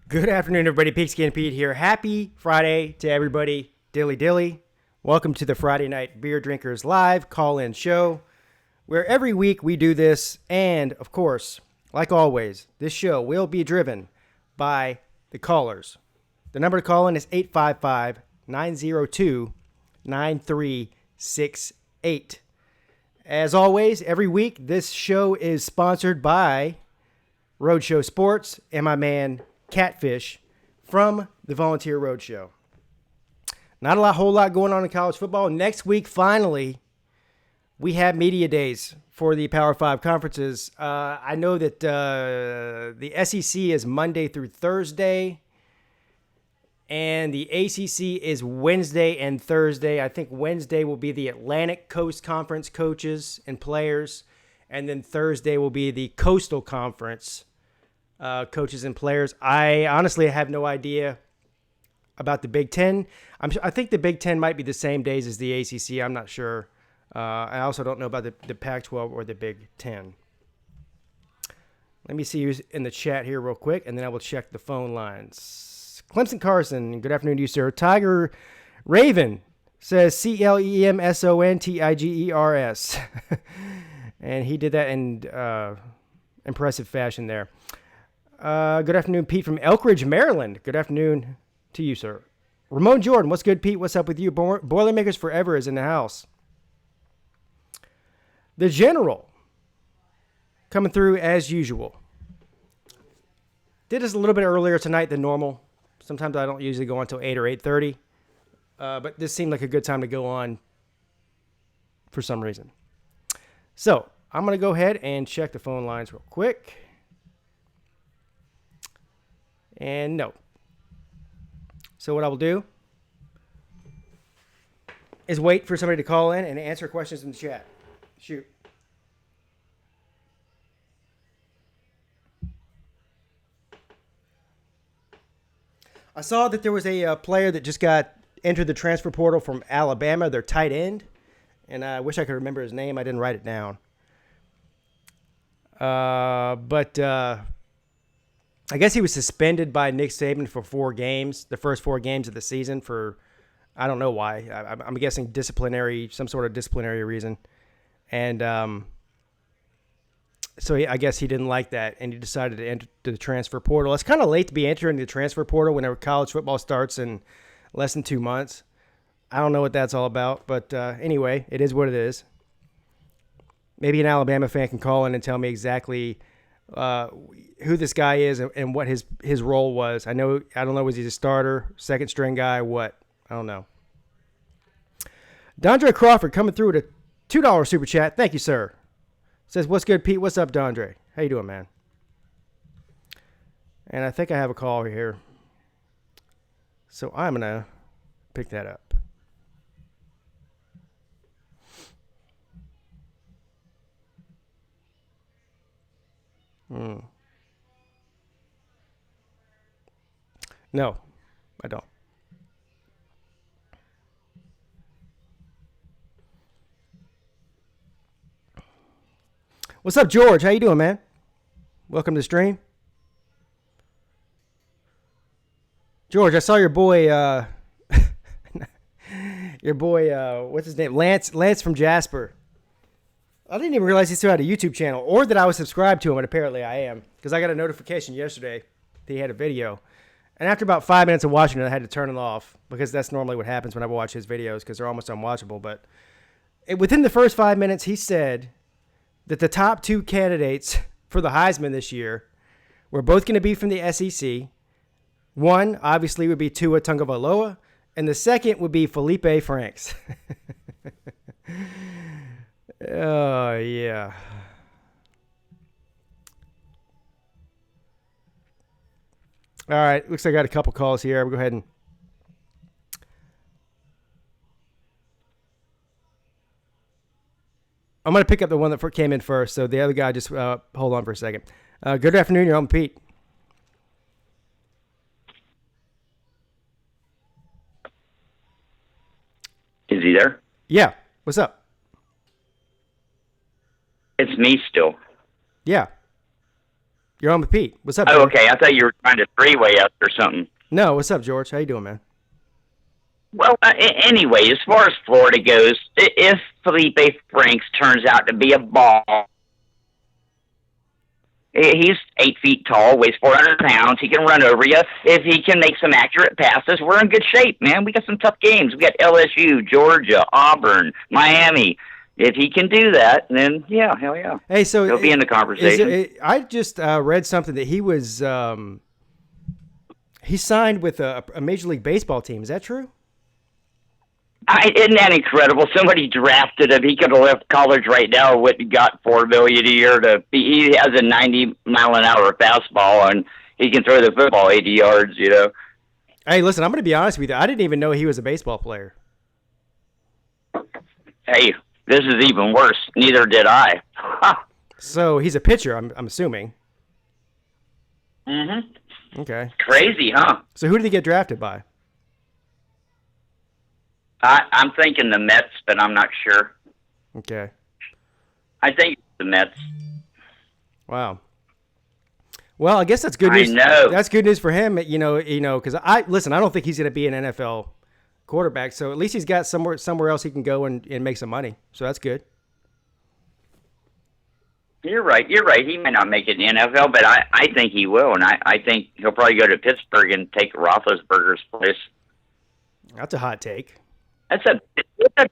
Good afternoon, everybody. Pigskin Pete here. Happy Friday to everybody. Dilly dilly. Welcome to the Friday Night Beer Drinkers Live call-in show, where every week we do this. And, of course, like always, this show will be driven by the callers. The number to call in is 855-902-9368. As always, every week, this show is sponsored by Roadshow Sports and my man Catfish from the Volunteer Roadshow. Not a whole lot going on in college football. Next week, finally, we have media days for the Power 5 conferences. I know that the SEC is Monday through Thursday, and the ACC is Wednesday and Thursday. I think Wednesday will be the Atlantic Coast Conference coaches and players, and then Thursday will be the Coastal Conference coaches and players. I honestly have no idea about the Big Ten. I think the Big Ten might be the same days as the ACC. I'm not sure. I also don't know about the Pac-12 or the Big Ten. Let me see who's in the chat here real quick, and then I will check the phone lines. Clemson Carson, good afternoon to you, sir. Tiger Raven says CLEMSONTIGERS. And he did that in impressive fashion there. Good afternoon, Pete from Elk Ridge, Maryland. Good afternoon to you, sir. Ramon Jordan, what's good, Pete? What's up with you? Boilermakers Forever is in the house. The General, coming through as usual. Did this a little bit earlier tonight than normal. Sometimes I don't usually go on until 8 or 8:30. But this seemed like a good time to go on for some reason. So, I'm going to go ahead and check the phone lines real quick. And no. So what I will do is wait for somebody to call in and answer questions in the chat. Shoot. I saw that there was a player that just got entered the transfer portal from Alabama, their tight end. And I wish I could remember his name. I didn't write it down. But I guess he was suspended by Nick Saban for 4 games, the first 4 games of the season for, I don't know why. I'm guessing some sort of disciplinary reason. And so I guess he didn't like that, and he decided to enter the transfer portal. It's kind of late to be entering the transfer portal whenever college football starts in less than 2 months. I don't know what that's all about, but anyway, it is what it is. Maybe an Alabama fan can call in and tell me exactly who this guy is and what his role was. I don't know, was he a starter, second string guy, what? I don't know. Dondre Crawford coming through with a $2 super chat. Thank you, sir. Says, what's good, Pete? What's up, Dondre? How you doing, man? And I think I have a call here. So I'm going to pick that up. No, I don't. What's up, George? How you doing, man? Welcome to the stream. George, I saw your boy, what's his name? Lance from Jasper. I didn't even realize he still had a YouTube channel, or that I was subscribed to him, and apparently I am, because I got a notification yesterday that he had a video. And after about 5 minutes of watching it, I had to turn it off, because that's normally what happens when I watch his videos, because they're almost unwatchable. But within the first 5 minutes, he said that the top 2 candidates for the Heisman this year were both going to be from the SEC. One, obviously, would be Tua Tagovailoa, and the second would be Felipe Franks. Oh, yeah. All right. Looks like I got a couple calls here. We'll go ahead and I'm going to pick up the one that came in first. So the other guy, just hold on for a second. Good afternoon. You're on Pete. Is he there? Yeah. What's up? It's me still. Yeah. You're on with Pete. What's up, Oh, George? okay. I thought you were trying to three-way us or something. No, what's up, George? How you doing, man? Well, anyway, as far as Florida goes, if Felipe Franks turns out to be a ball, he's 8 feet tall, weighs 400 pounds. He can run over you. If he can make some accurate passes, we're in good shape, man. We got some tough games. We got LSU, Georgia, Auburn, Miami. If he can do that, then yeah, hell yeah. Hey, so he'll be in the conversation. I just read something that he was he signed with a Major League Baseball team. Is that true? Isn't that incredible? Somebody drafted him. He could have left college right now and went and got $4 million a year. He has a 90-mile-an-hour fastball, and he can throw the football 80 yards. You know. Hey, listen, I'm going to be honest with you. I didn't even know he was a baseball player. Hey, this is even worse. Neither did I. So he's a pitcher. I'm assuming. Mm-hmm. Okay. Crazy, huh? So who did he get drafted by? I'm thinking the Mets, but I'm not sure. Okay. I think the Mets. Wow. Well, I guess that's good news. I know. That's good news for him, you know, because I don't think he's going to be an NFL quarterback, so at least he's got somewhere else he can go and make some money. So that's good. You're right. He may not make it in the NFL, but I think he will, and I think he'll probably go to Pittsburgh and take Roethlisberger's place. That's a hot take. That's a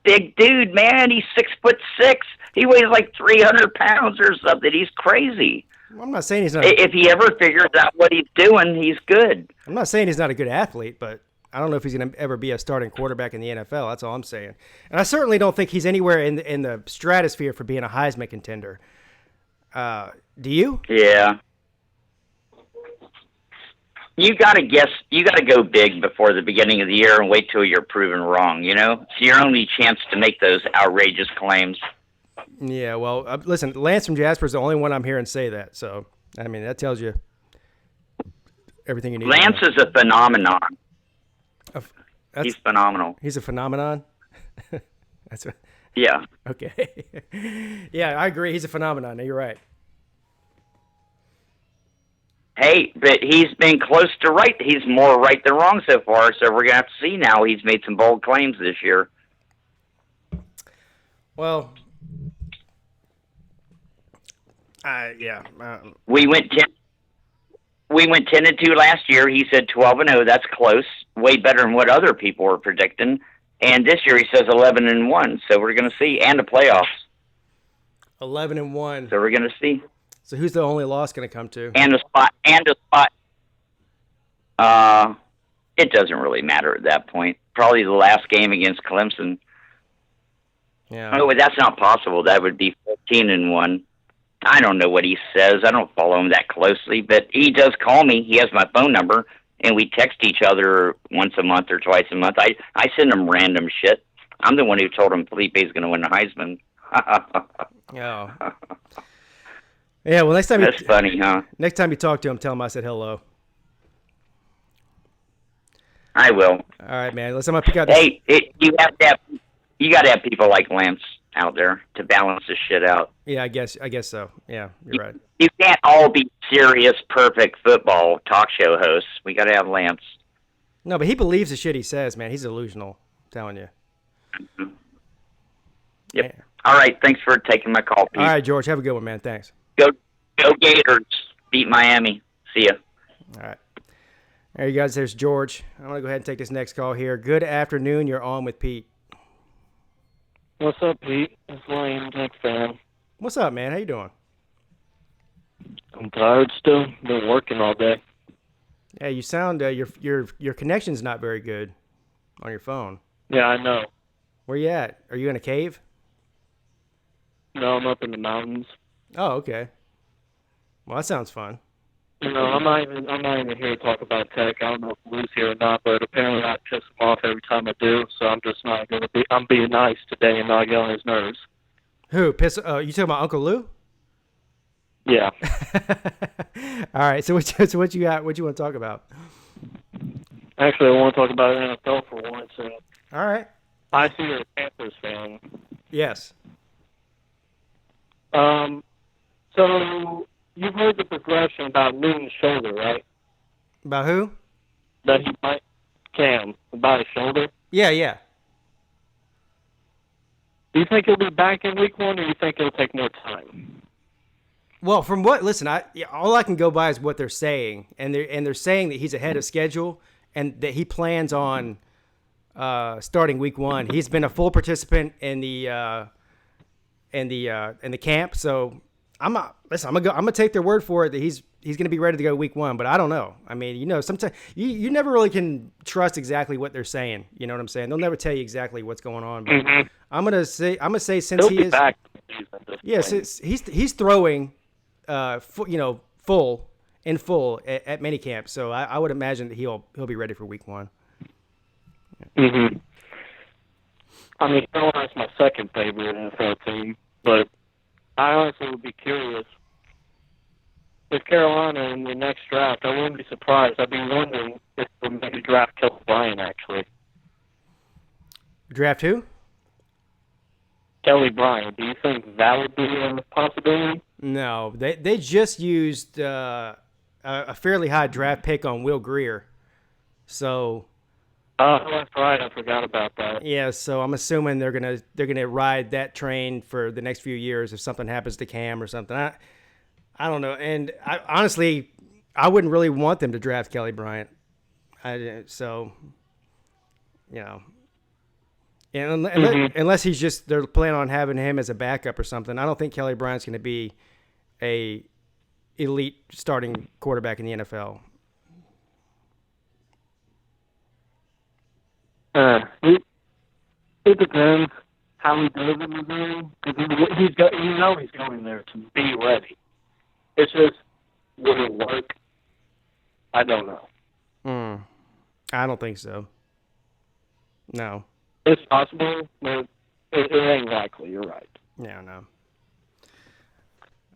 big dude, man. He's 6'6". He weighs like 300 pounds or something. He's crazy. Well, I'm not saying he's not. If he ever figures out what he's doing, he's good. I'm not saying he's not a good athlete, but I don't know if he's going to ever be a starting quarterback in the NFL. That's all I'm saying. And I certainly don't think he's anywhere in the stratosphere for being a Heisman contender. Do you? Yeah. You got to guess. You got to go big before the beginning of the year and wait till you're proven wrong. You know, it's your only chance to make those outrageous claims. Yeah. Well, listen, Lance from Jasper is the only one I'm hearing say that. So, I mean, that tells you everything you need. Lance is a phenomenon. He's phenomenal. He's a phenomenon. That's what, yeah. Okay. Yeah, I agree. He's a phenomenon. You're right. Hey, but he's been close to right. He's more right than wrong so far, so we're going to have to see now. He's made some bold claims this year. Well, yeah. We went 10-2 last year. He said 12-0. That's close. Way better than what other people were predicting. And this year he says 11-1. So we're going to see. And the playoffs. 11-1. So we're going to see. So who's the only loss going to come to? And a spot. It doesn't really matter at that point. Probably the last game against Clemson. Yeah. Oh, but that's not possible. That would be 14-1. I don't know what he says. I don't follow him that closely, but he does call me. He has my phone number, and we text each other once a month or twice a month. I send him random shit. I'm the one who told him Felipe's going to win the Heisman. Oh. Yeah, well, next time that's funny, huh? Next time you talk to him, tell him I said hello. I will. All right, man. Listen, I'm gonna pick out. Hey, you got to have people like Lance out there to balance this shit out. Yeah, I guess so. Yeah, you're right. You can't all be serious, perfect football talk show hosts. We got to have Lance. No, but he believes the shit he says, man. He's delusional. I'm telling you. Mm-hmm. Yep. Yeah. All right. Thanks for taking my call, Pete. All right, George. Have a good one, man. Thanks. Go Gators. Beat Miami. See ya. All right. There you guys. There's George. I'm going to go ahead and take this next call here. Good afternoon. You're on with Pete. What's up, Pete? It's Lane, Tech fan. What's up, man? How you doing? I'm tired still. Been working all day. Yeah, you sound your connection's not very good on your phone. Yeah, I know. Where you at? Are you in a cave? No, I'm up in the mountains. Oh, okay. Well, that sounds fun. You know, I'm not even here to talk about Tech. I don't know if Lou's here or not, but apparently I piss him off every time I do. So I'm just not gonna be. I'm being nice today and not get on his nerves. Who piss? You talking about Uncle Lou? Yeah. All right. So what you got? What you want to talk about? Actually, I want to talk about NFL for once. All right. I see you're a Panthers fan. Yes. So you've heard the progression about Newton's shoulder, right? About who? That he might Cam about his shoulder. Yeah. Do you think he'll be back in week 1, or do you think it'll take more time? Well, from what all I can go by is what they're saying, and they're saying that he's ahead of schedule and that he plans on starting week 1. He's been a full participant in the camp, so I'm gonna take their word for it that he's gonna be ready to go week 1. But I don't know. I mean, sometimes you never really can trust exactly what they're saying. You know what I'm saying? They'll never tell you exactly what's going on. But I'm gonna say since He'll he be is back. since he's throwing full at minicamp, so I would imagine that he'll be ready for week 1. Mm-hmm. I mean, Carolina's my second favorite NFL team, but I honestly would be curious with Carolina in the next draft. I wouldn't be surprised. I'd be wondering if they'll maybe draft Kelly Bryant, actually. Draft who? Kelly Bryant. Do you think that would be a possibility? No, they just used a fairly high draft pick on Will Grier, so. That's right. I forgot about that. Yeah, so I'm assuming they're gonna ride that train for the next few years if something happens to Cam or something. I don't know, and honestly, I wouldn't really want them to draft Kelly Bryant. So, you know, and unless they're planning on having him as a backup or something. I don't think Kelly Bryant's going to be a elite starting quarterback in the NFL. It depends how he does in Missouri. Because he's going there to be ready. It's just, will it work? I don't know. I don't think so. No. It's possible, but it ain't likely. You're right. Yeah, no.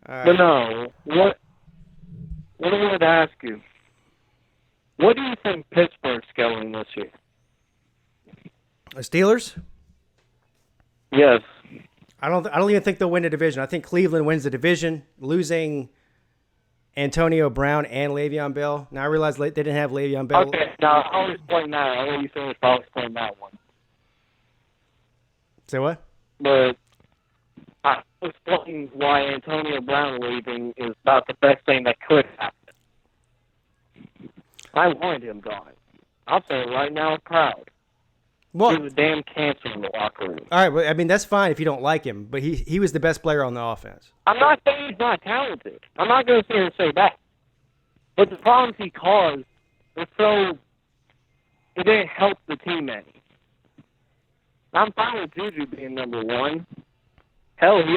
But no, what I wanted to ask you, what do you think Pittsburgh's going this year? The Steelers? Yes. I don't even think they'll win the division. I think Cleveland wins the division, losing Antonio Brown and Le'Veon Bell. Now I realize they didn't have Le'Veon Bell. Okay, now I'll explain that. I'll let you finish. I'll explain that one. Say what? But I'll explain why Antonio Brown leaving is about the best thing that could happen. I wanted him gone. I'll say it right now, proud. Well, he was a damn cancer in the locker room. All right, well, I mean, that's fine if you don't like him, but he was the best player on the offense. I'm not saying he's not talented. I'm not going to sit here and say that. But the problems he caused were it didn't help the team any. I'm fine with Juju being number 1. Hell, he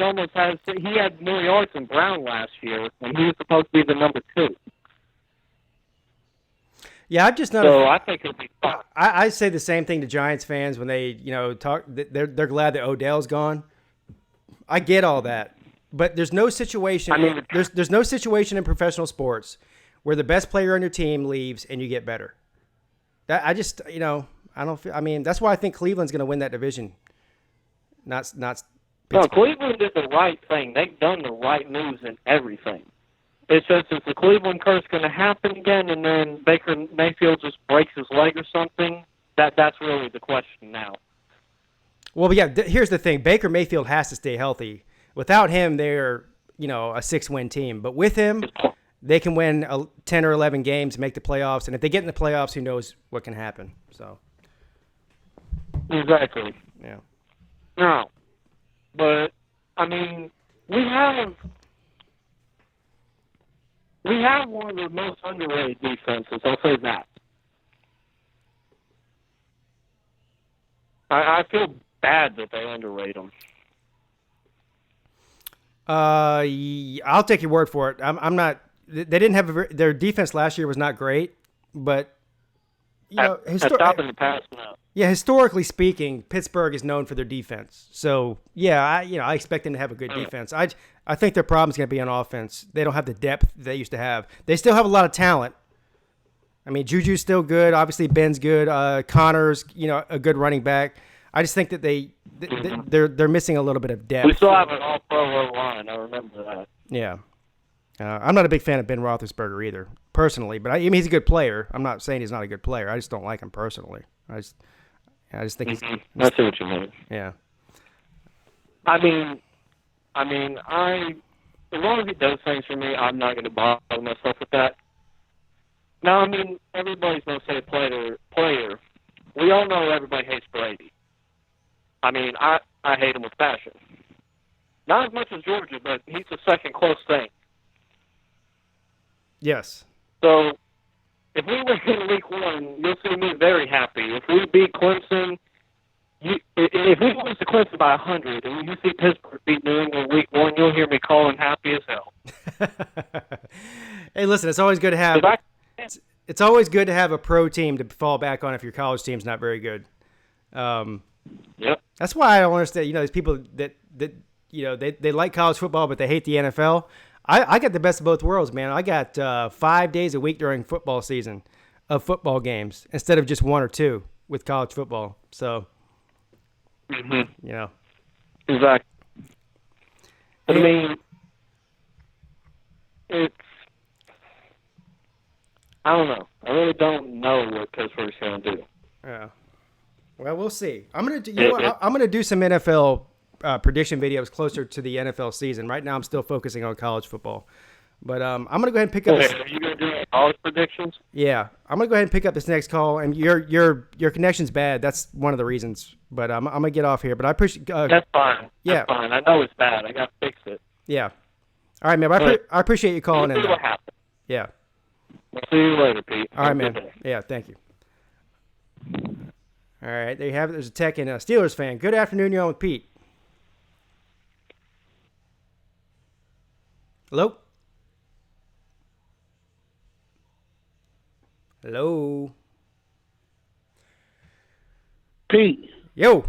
had more yards than Brown last year when he was supposed to be the number 2. Yeah, I'm just not. So I think it'll be fine. I say the same thing to Giants fans when they, talk. They're glad that Odell's gone. I get all that, but there's no situation. There's no situation in professional sports where the best player on your team leaves and you get better. That I just, I don't feel. I mean, that's why I think Cleveland's going to win that division. Not. Pittsburgh. No, Cleveland did the right thing. They've done the right moves in everything. It's just, is the Cleveland curse going to happen again, and then Baker Mayfield just breaks his leg or something? That's really the question now. Well, yeah, here's the thing. Baker Mayfield has to stay healthy. Without him, they're, a 6-win team. But with him, they can win 10 or 11 games, make the playoffs. And if they get in the playoffs, who knows what can happen. So. Exactly. Yeah. No. But, I mean, we have one of the most underrated defenses. I'll say that. I feel bad that they underrate them. I'll take your word for it. I'm not. They didn't have their defense last year was not great, but stopping the pass now. Yeah, historically speaking, Pittsburgh is known for their defense. So yeah, I expect them to have a good defense. I think their problem is going to be on offense. They don't have the depth they used to have. They still have a lot of talent. I mean, Juju's still good. Obviously, Ben's good. Connor's, a good running back. I just think that they're missing a little bit of depth. We still have an all-pro line. I remember that. Yeah. I'm not a big fan of Ben Roethlisberger either, personally. But I mean, he's a good player. I'm not saying he's not a good player. I just don't like him personally. I just think he's. I see what you mean. Yeah. I mean, as long as he does things for me, I'm not going to bother myself with that. Now, I mean, everybody's going to say player. We all know everybody hates Brady. I mean, I hate him with passion. Not as much as Georgia, but he's the second close thing. Yes. So, if we win in week 1, you'll see me very happy. If we beat Clemson, if we lose to Clemson by 100, and you see Pittsburgh beat New England week 1, you'll hear me calling happy as hell. Hey, listen, it's always good to have. It's always good to have a pro team to fall back on if your college team's not very good. Yep. That's why I don't understand. These people that they like college football, but they hate the NFL. I got the best of both worlds, man. I got 5 days a week during football season of football games instead of just 1 or 2 with college football. So, Exactly. I mean, I don't know. I really don't know what Pittsburgh's going to do. Yeah. Well, we'll see. I'm gonna do some NFL prediction videos closer to the NFL season. Right now, I'm still focusing on college football, but I'm gonna go ahead and pick up. Are you gonna do college predictions? Yeah, I'm gonna go ahead and pick up this next call. And your connection's bad. That's one of the reasons. But I'm gonna get off here. But I appreciate. That's fine. Yeah, that's fine. I know it's bad. I gotta fix it. Yeah. All right, man. I appreciate you calling in. See what happens. Yeah. We'll see you later, Pete. All right, man. Yeah, thank you. All right, there you have it. There's a tech and a Steelers fan. Good afternoon. You're on with Pete. Hello? Hello? Pete. Yo.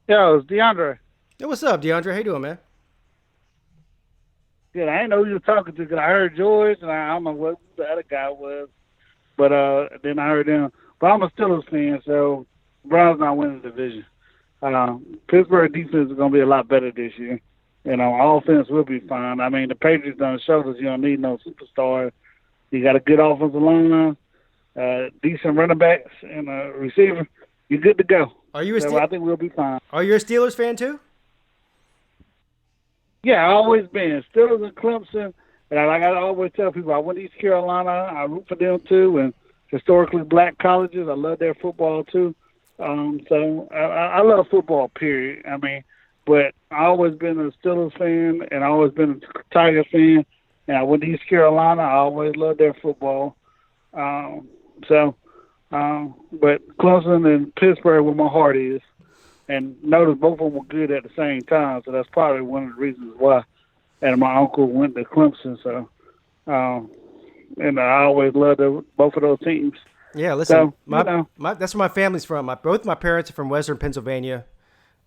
Yo, it's DeAndre. Hey, what's up, DeAndre? How you doing, man? Good. I didn't know who you were talking to because I heard George, and I don't know what the other guy was. But then I heard him. But I'm a Steelers fan, so Browns not winning the division. Pittsburgh defense is going to be a lot better this year. Offense will be fine. I mean, the Patriots done showed us you don't need no superstar. You got a good offensive line, decent running backs, and a receiver. You're good to go. Are you I think we'll be fine. Are you a Steelers fan too? Yeah, I always been. Steelers and Clemson. And like I always tell people, I went to East Carolina. I root for them too. And historically black colleges, I love their football too. So I love football, period. I mean, but I always been a Steelers fan, and I always been a Tiger fan. And I went to East Carolina. I always loved their football. But Clemson and Pittsburgh, where my heart is. And notice both of them were good at the same time, so that's probably one of the reasons why. And my uncle went to Clemson, so and I always loved both of those teams. Yeah, listen, that's where my family's from. Both my parents are from Western Pennsylvania.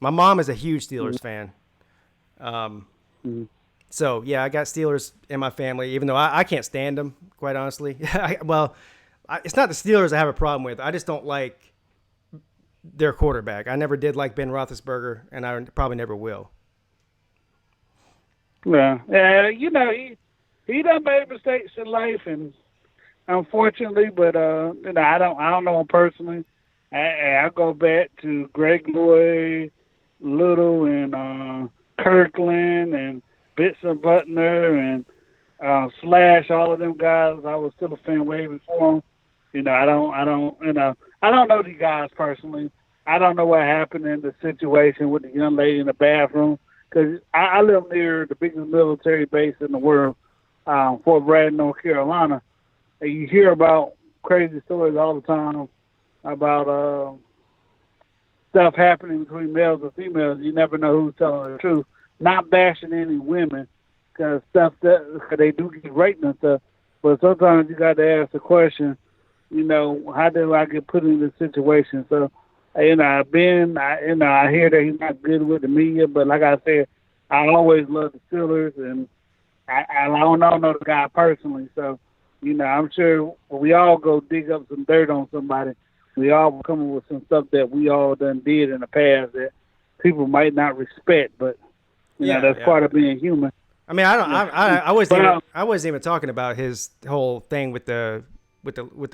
My mom is a huge Steelers fan. So, yeah, I got Steelers in my family, even though I can't stand them, quite honestly. It's not the Steelers I have a problem with. I just don't like their quarterback. I never did like Ben Roethlisberger, and I probably never will. Yeah, he done made mistakes in life, and unfortunately, but I don't know him personally. I go back to Greg Lloyd, Little, and Kirkland, and Bitson Butner, and Slash. All of them guys, I was still a fan way before them. I don't know these guys personally. I don't know what happened in the situation with the young lady in the bathroom, because I live near the biggest military base in the world, Fort Bragg, North Carolina. And you hear about crazy stories all the time about stuff happening between males and females. You never know who's telling the truth. Not bashing any women, because they do get raped and stuff. But sometimes you got to ask the question, how do I get put in this situation? So, I hear that he's not good with the media, but like I said, I always love the Steelers, and I don't know the guy personally. So, I'm sure when we all go dig up some dirt on somebody, we all will come up with some stuff that we all done did in the past that people might not respect, but that's part of being human. I mean, I wasn't even talking about his whole thing with the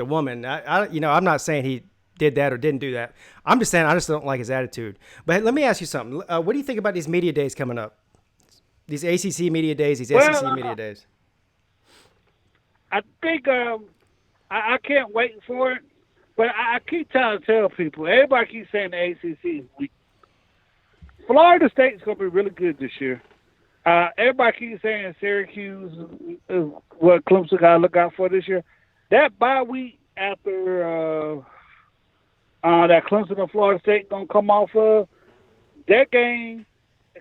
woman. I'm not saying he did that or didn't do that. I'm just saying I just don't like his attitude. But let me ask you something. What do you think about these media days coming up? These ACC media days, these SEC media days. I think I can't wait for it, but I keep trying to tell people. Everybody keeps saying the ACC is weak. Florida State's going to be really good this year. Everybody keeps saying Syracuse is what Clemson got to look out for this year. That bye week after that Clemson and Florida State going to come off of, that game,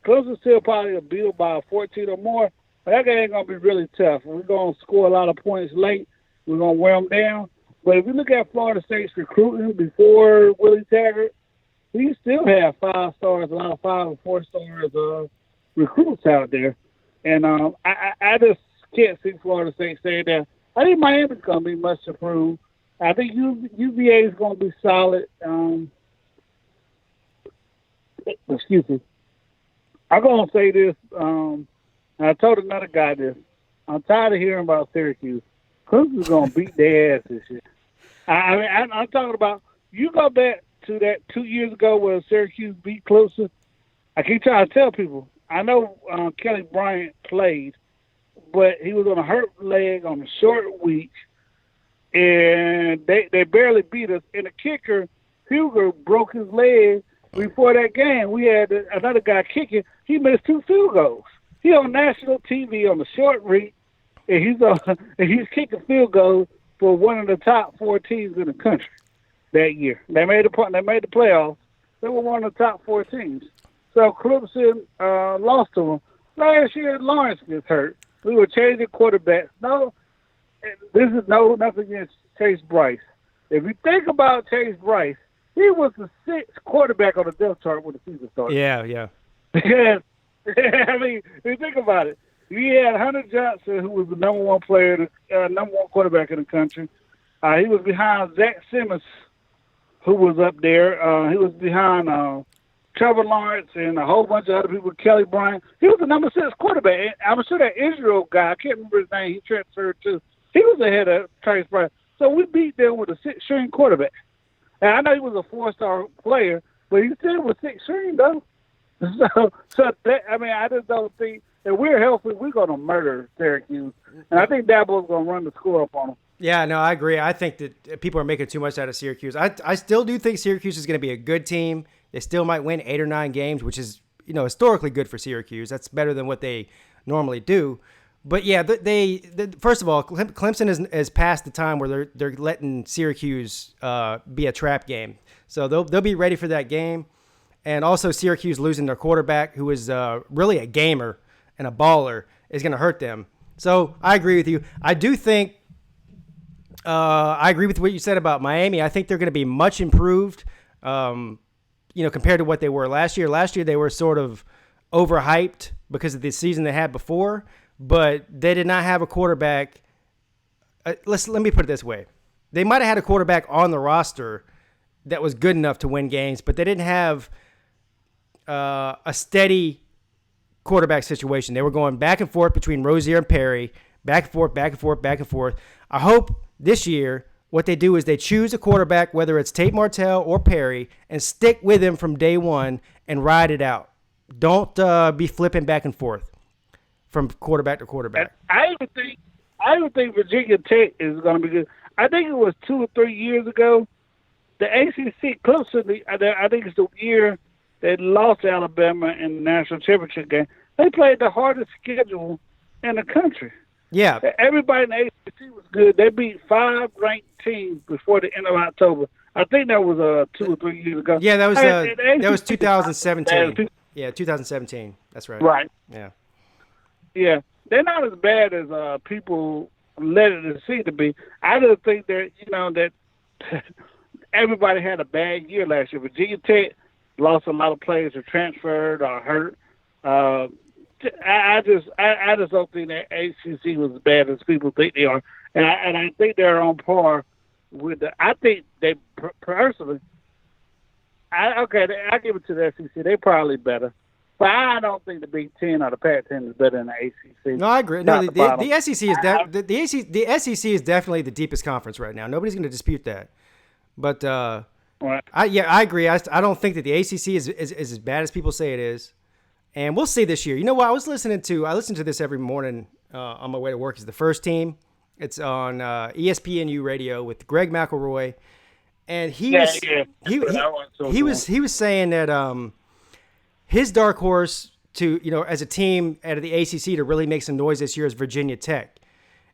Clemson still probably a build by 14 or more, but that game going to be really tough. We're going to score a lot of points late. We're going to wear them down. But if you look at Florida State's recruiting before Willie Taggart, we still have 5 stars, a lot of 5 and 4 stars recruits out there. And I just can't see Florida State staying there. I think Miami's going to be much improved. I think UVA is going to be solid. Excuse me. I'm going to say this. I told another guy this. I'm tired of hearing about Syracuse. Clemson's going to beat their ass this year. I'm talking about, you go back to that 2 years ago where Syracuse beat Clemson. I keep trying to tell people, I know Kelly Bryant played, but he was on a hurt leg on a short week, and they barely beat us. And the kicker, Huger, broke his leg before that game. We had another guy kicking. He missed 2 field goals. He on national TV on the short week, and he's kicking field goals for one of the top 4 teams in the country that year. They made the playoffs. They were one of the top 4 teams. So Clemson lost to them. Last year, Lawrence gets hurt. We were changing quarterbacks. No, this is nothing against Chase Bryce. If you think about Chase Bryce, he was the 6th quarterback on the depth chart when the season started. Yeah. Because, I mean, if you think about it, you had Hunter Johnson, who was the number 1 player, number 1 quarterback in the country. He was behind Zach Simmons, who was up there. He was behind Trevor Lawrence and a whole bunch of other people, Kelly Bryant. He was the number 6 quarterback. And I'm sure that Israel guy, I can't remember his name, he transferred to, he was ahead of Chase Bryant. So we beat them with a 6-string quarterback. And I know he was a 4-star player, but he still was 6-string, though. So that, I mean, I just don't think, if we're healthy, we're going to murder Syracuse. And I think Dabo's going to run the score up on them. Yeah, no, I agree. I think that people are making too much out of Syracuse. I still do think Syracuse is going to be a good team. They still might win 8 or 9 games, which is, historically good for Syracuse. That's better than what they normally do. But yeah, they first of all, Clemson is past the time where they're letting Syracuse be a trap game. So they'll be ready for that game. And also Syracuse losing their quarterback, who is really a gamer and a baller, is going to hurt them. So I agree with you. I do think I agree with what you said about Miami. I think they're going to be much improved, compared to what they were last year. Last year they were sort of overhyped because of the season they had before, but they did not have a quarterback. Let me put it this way. They might have had a quarterback on the roster that was good enough to win games, but they didn't have a steady quarterback situation. They were going back and forth between Rozier and Perry, back and forth, back and forth, back and forth. I hope this year what they do is they choose a quarterback, whether it's Tate Martell or Perry, and stick with him from day one and ride it out. Don't be flipping back and forth from quarterback to quarterback. I even think Virginia Tech is going to be good. I think it was 2 or 3 years ago, the ACC, Clemson, I think it's the year they lost to Alabama in the national championship game. They played the hardest schedule in the country. Yeah. Everybody in the ACC was good. They beat 5 ranked teams before the end of October. I think that was 2 or 3 years ago. Yeah, that was 2017. Yeah, 2017. That's right. Right. Yeah. Yeah. They're not as bad as people let it seem to be. I just think that, that everybody had a bad year last year. Virginia Tech lost a lot of players who transferred or hurt. I just don't think that ACC was as bad as people think they are, and I think they're on par with the. I think they personally. I give it to the SEC. They're probably better. But I don't think the Big Ten or the Pac-10 is better than the ACC. No, I agree. No, Top to the bottom. SEC is the SEC is definitely the deepest conference right now. Nobody's going to dispute that. But Right. I agree. I don't think that the ACC is as bad as people say it is. And we'll see this year. You know what? I listen to this every morning on my way to work. Is the First Team. It's on ESPNU radio with Greg McElroy, and he was saying that his dark horse to as a team out of the ACC to really make some noise this year is Virginia Tech,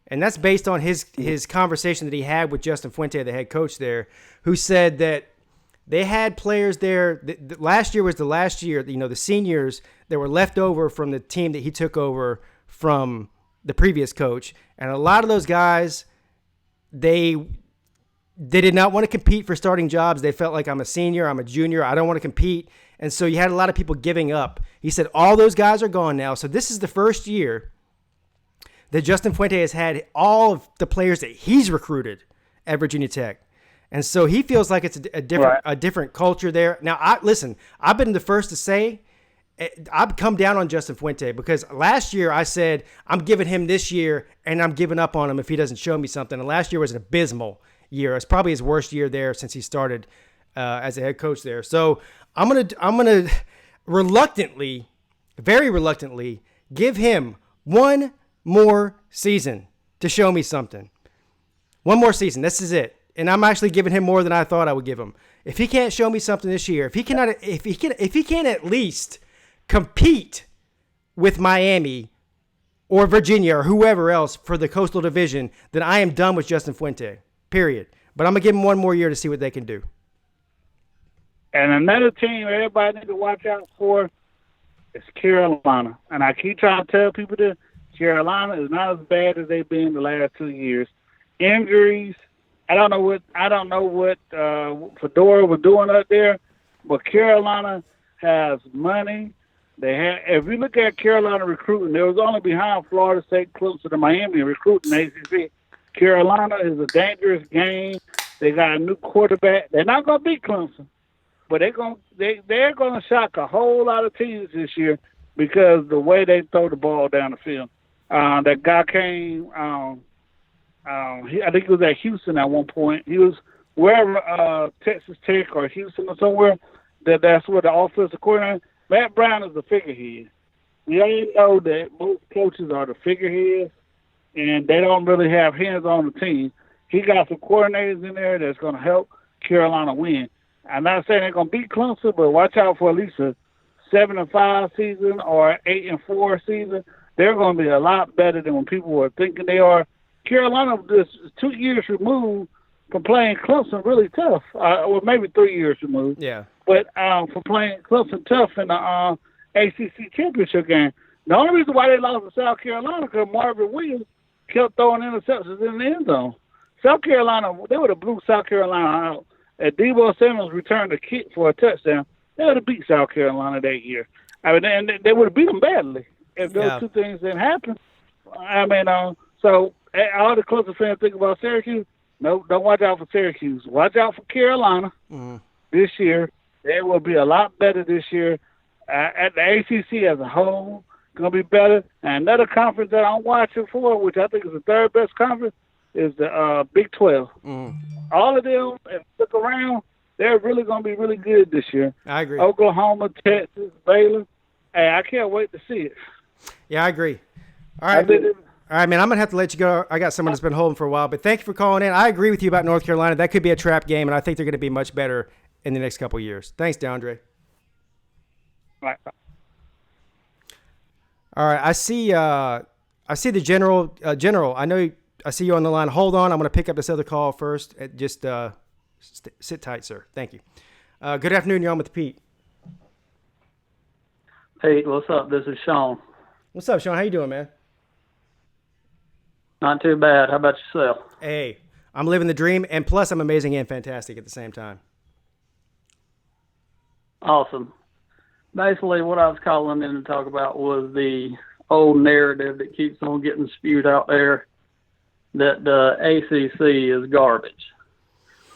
and that's based on his conversation that he had with Justin Fuente, the head coach there, who said that they had players there. Last year was the last year, the seniors that were left over from the team that he took over from the previous coach. And a lot of those guys, they did not want to compete for starting jobs. They felt like, I'm a senior, I'm a junior, I don't want to compete. And so you had a lot of people giving up. He said all those guys are gone now. So this is the first year that Justin Fuente has had all of the players that he's recruited at Virginia Tech. And so he feels like it's a different culture there. Now, I've been the first to say I've come down on Justin Fuente because last year I said I'm giving him this year and I'm giving up on him if he doesn't show me something. And last year was an abysmal year. It's probably his worst year there since he started as a head coach there. So I'm gonna reluctantly, very reluctantly, give him one more season to show me something. One more season. This is it. And I'm actually giving him more than I thought I would give him. If he can't show me something this year, if he can at least compete with Miami or Virginia or whoever else for the Coastal Division, then I am done with Justin Fuente, period. But I'm going to give him one more year to see what they can do. And another team everybody needs to watch out for is Carolina. And I keep trying to tell people that Carolina is not as bad as they've been the last 2 years. Injuries, I don't know what Fedora was doing up there, but Carolina has money. If you look at Carolina recruiting, they was only behind Florida State, Clemson, and Miami recruiting the ACC. Carolina is a dangerous game. They got a new quarterback. They're not going to beat Clemson, but they're going to shock a whole lot of teams this year because the way they throw the ball down the field. That guy came. I think he was at Houston at one point. He was wherever Texas Tech or Houston or somewhere. That's where the offensive coordinator. Matt Brown is the figurehead. We all know that most coaches are the figureheads, and they don't really have hands on the team. He got some coordinators in there that's going to help Carolina win. I'm not saying they're going to beat Clemson, but watch out for at least a 7-5 season or 8-4 season. They're going to be a lot better than when people were thinking they are. Carolina is 2 years removed from playing Clemson really tough, or maybe 3 years removed. Yeah. But for playing Clemson tough in the ACC championship game. The only reason why they lost to South Carolina because Marvin Williams kept throwing interceptions in the end zone. South Carolina, they would have blew South Carolina out. If Deebo Samuels returned a kick for a touchdown, they would have beat South Carolina that year. I mean, and they would have beat them badly if those two things didn't happen. I mean, so all the Clemson fans think about Syracuse. No, don't watch out for Syracuse. Watch out for Carolina this year. They will be a lot better this year. At the ACC as a whole, going to be better. And another conference that I'm watching for, which I think is the third best conference, is the Big 12. All of them, if you look around, they're really going to be really good this year. I agree. Oklahoma, Texas, Baylor. Hey, I can't wait to see it. Yeah, I agree. All right. All right, man, I'm going to have to let you go. I got someone that's been holding for a while. But thank you for calling in. I agree with you about North Carolina. That could be a trap game, and I think they're going to be much better in the next couple of years. Thanks, DeAndre. Right. All right, I see the general. General, I see you on the line. Hold on. I'm going to pick up this other call first. Just sit tight, sir. Thank you. Good afternoon. You're on with Pete. Pete, what's up? This is Sean. What's up, Sean? How you doing, man? Not too bad. How about yourself? Hey, I'm living the dream, and plus I'm amazing and fantastic at the same time. Awesome. Basically, what I was calling in to talk about was the old narrative that keeps on getting spewed out there that the ACC is garbage.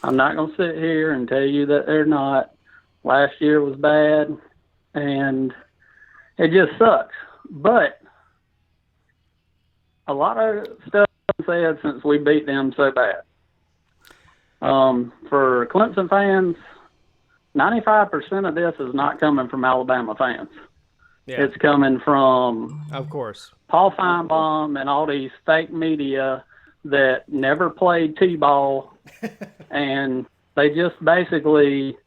I'm not going to sit here and tell you that they're not. Last year was bad, and It just sucks. But a lot of stuff said since we beat them so bad. For Clemson fans, 95% of this is not coming from Alabama fans. Yeah. It's coming from, of course, Paul Feinbaum and all these fake media that never played T-ball, and they just basically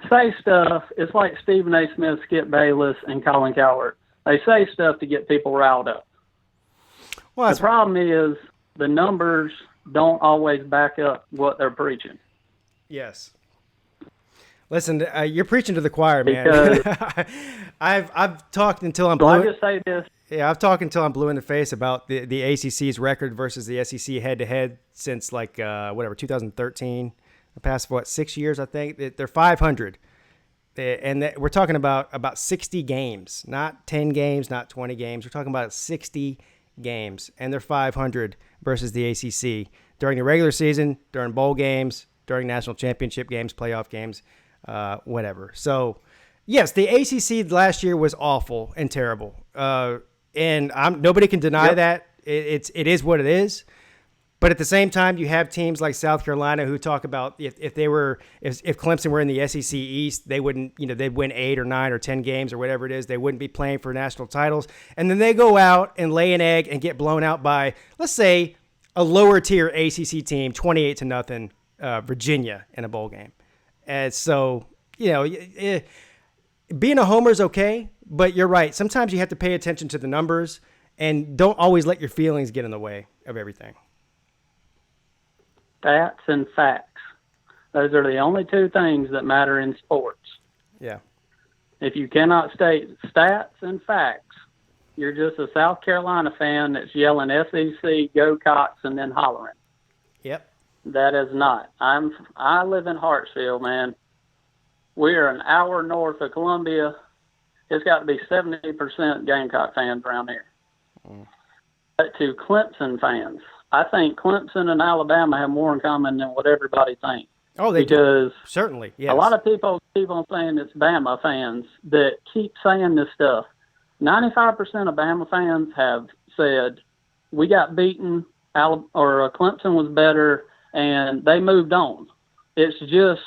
say stuff. It's like Stephen A. Smith, Skip Bayless, and Colin Cowherd. They say stuff to get people riled up. Well, the problem is the numbers don't always back up what they're preaching. Yes. Listen, you're preaching to the choir, man. I've talked until I'm blue. I'll just say this. Yeah, I've talked until I'm blue in the face about the ACC's record versus the SEC head-to-head since 2013. The past 6 years, I think. They're 500, and we're talking about 60 games, not 10 games, not 20 games. We're talking about 60 games, and they're 500 versus the ACC during the regular season, during bowl games, during national championship games, playoff games. Whatever. So, yes, the ACC last year was awful and terrible, and nobody can deny that. It is what it is. But at the same time, you have teams like South Carolina who talk about if Clemson were in the SEC East, they wouldn't, they'd win 8 or 9 or 10 games or whatever it is. They wouldn't be playing for national titles, and then they go out and lay an egg and get blown out by, let's say, a lower tier ACC team, 28-0, Virginia in a bowl game. And so, being a homer is okay, but you're right. Sometimes you have to pay attention to the numbers and don't always let your feelings get in the way of everything. Stats and facts. Those are the only two things that matter in sports. Yeah. If you cannot state stats and facts, you're just a South Carolina fan that's yelling SEC, go Cox, and then hollering. Yep. That is not. I live in Hartsfield, man. We are an hour north of Columbia. It's got to be 70% Gamecock fans around here. But to Clemson fans, I think Clemson and Alabama have more in common than what everybody thinks. Oh, they do. Certainly, yes. A lot of people keep on saying it's Bama fans that keep saying this stuff. 95% of Bama fans have said, we got beaten, Clemson was better, and they moved on. It's just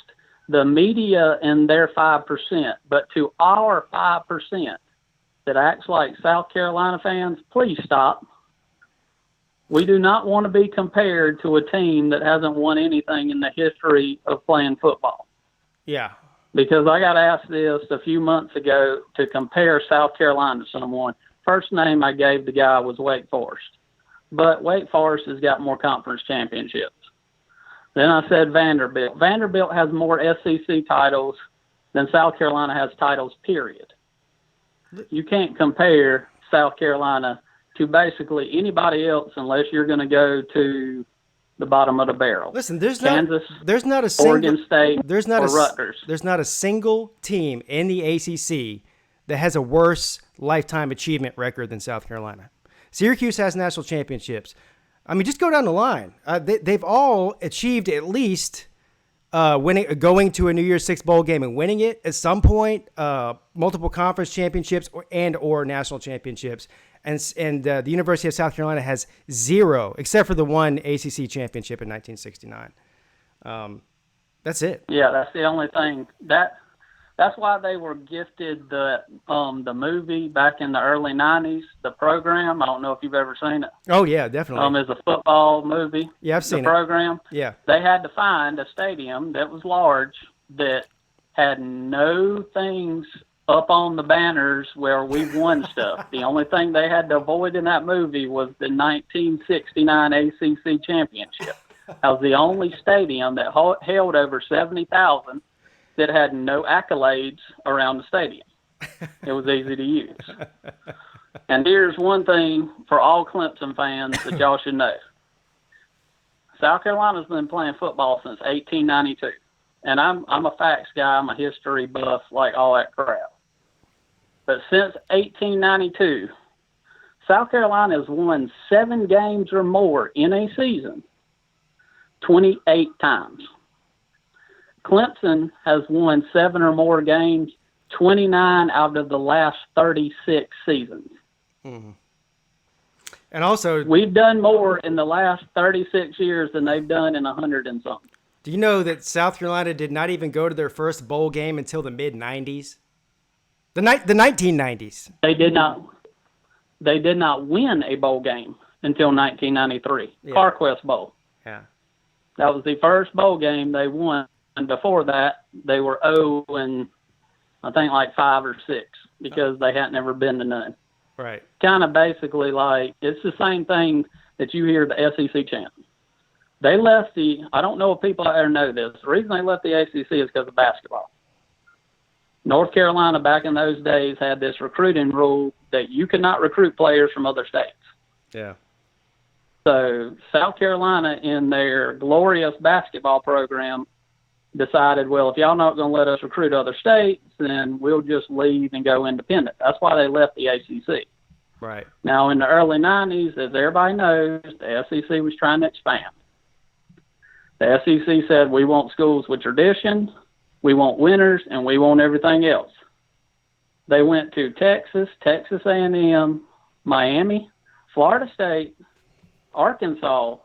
the media and their 5%. But to our 5% that acts like South Carolina fans, please stop. We do not want to be compared to a team that hasn't won anything in the history of playing football. Yeah. Because I got asked this a few months ago to compare South Carolina to someone. First name I gave the guy was Wake Forest. But Wake Forest has got more conference championships. Then I said Vanderbilt. Vanderbilt has more SEC titles than South Carolina has titles, period. You can't compare South Carolina to basically anybody else unless you're going to go to the bottom of the barrel. Listen, there's Kansas, not a single, Oregon State, or Rutgers. There's not a single team in the ACC that has a worse lifetime achievement record than South Carolina. Syracuse has national championships. I mean, just go down the line. They've all achieved at least going to a New Year's Six bowl game and winning it at some point, multiple conference championships or national championships. And the University of South Carolina has 0, except for the one ACC championship in 1969. That's it. Yeah, that's the only thing. That's why they were gifted the movie back in the early 90s, the program. I don't know if you've ever seen it. Oh, yeah, definitely. It's a football movie. Yeah, I've seen the program. Yeah. They had to find a stadium that was large that had no things up on the banners where we won stuff. The only thing they had to avoid in that movie was the 1969 ACC championship. That was the only stadium that held over 70,000 that had no accolades around the stadium. It was easy to use. And here's one thing for all Clemson fans that y'all should know. South Carolina's been playing football since 1892. And I'm a facts guy. I'm a history buff, like all that crap. But since 1892, South Carolina has won 7 games or more in a season 28 times. Clemson has won 7 or more games 29 out of the last 36 seasons. Mm-hmm. And also, we've done more in the last 36 years than they've done in 100 and something. Do you know that South Carolina did not even go to their first bowl game until the mid-90s? The 1990s. They did not win a bowl game until 1993. Yeah. CarQuest Bowl. Yeah. That was the first bowl game they won. And before that, they were 0 and I think like 5 or 6 because they hadn't ever been to none. Right. Kind of basically like, it's the same thing that you hear the SEC chant. They left I don't know if people out there know this. The reason they left the ACC is because of basketball. North Carolina back in those days had this recruiting rule that you could not recruit players from other states. Yeah. So South Carolina, in their glorious basketball program, decided, well, if y'all not going to let us recruit other states, then we'll just leave and go independent. That's why they left the ACC. Right. Now, in the early 90s, as everybody knows, the SEC was trying to expand. The SEC said, we want schools with tradition, we want winners, and we want everything else. They went to Texas, Texas A&M, Miami, Florida State, Arkansas,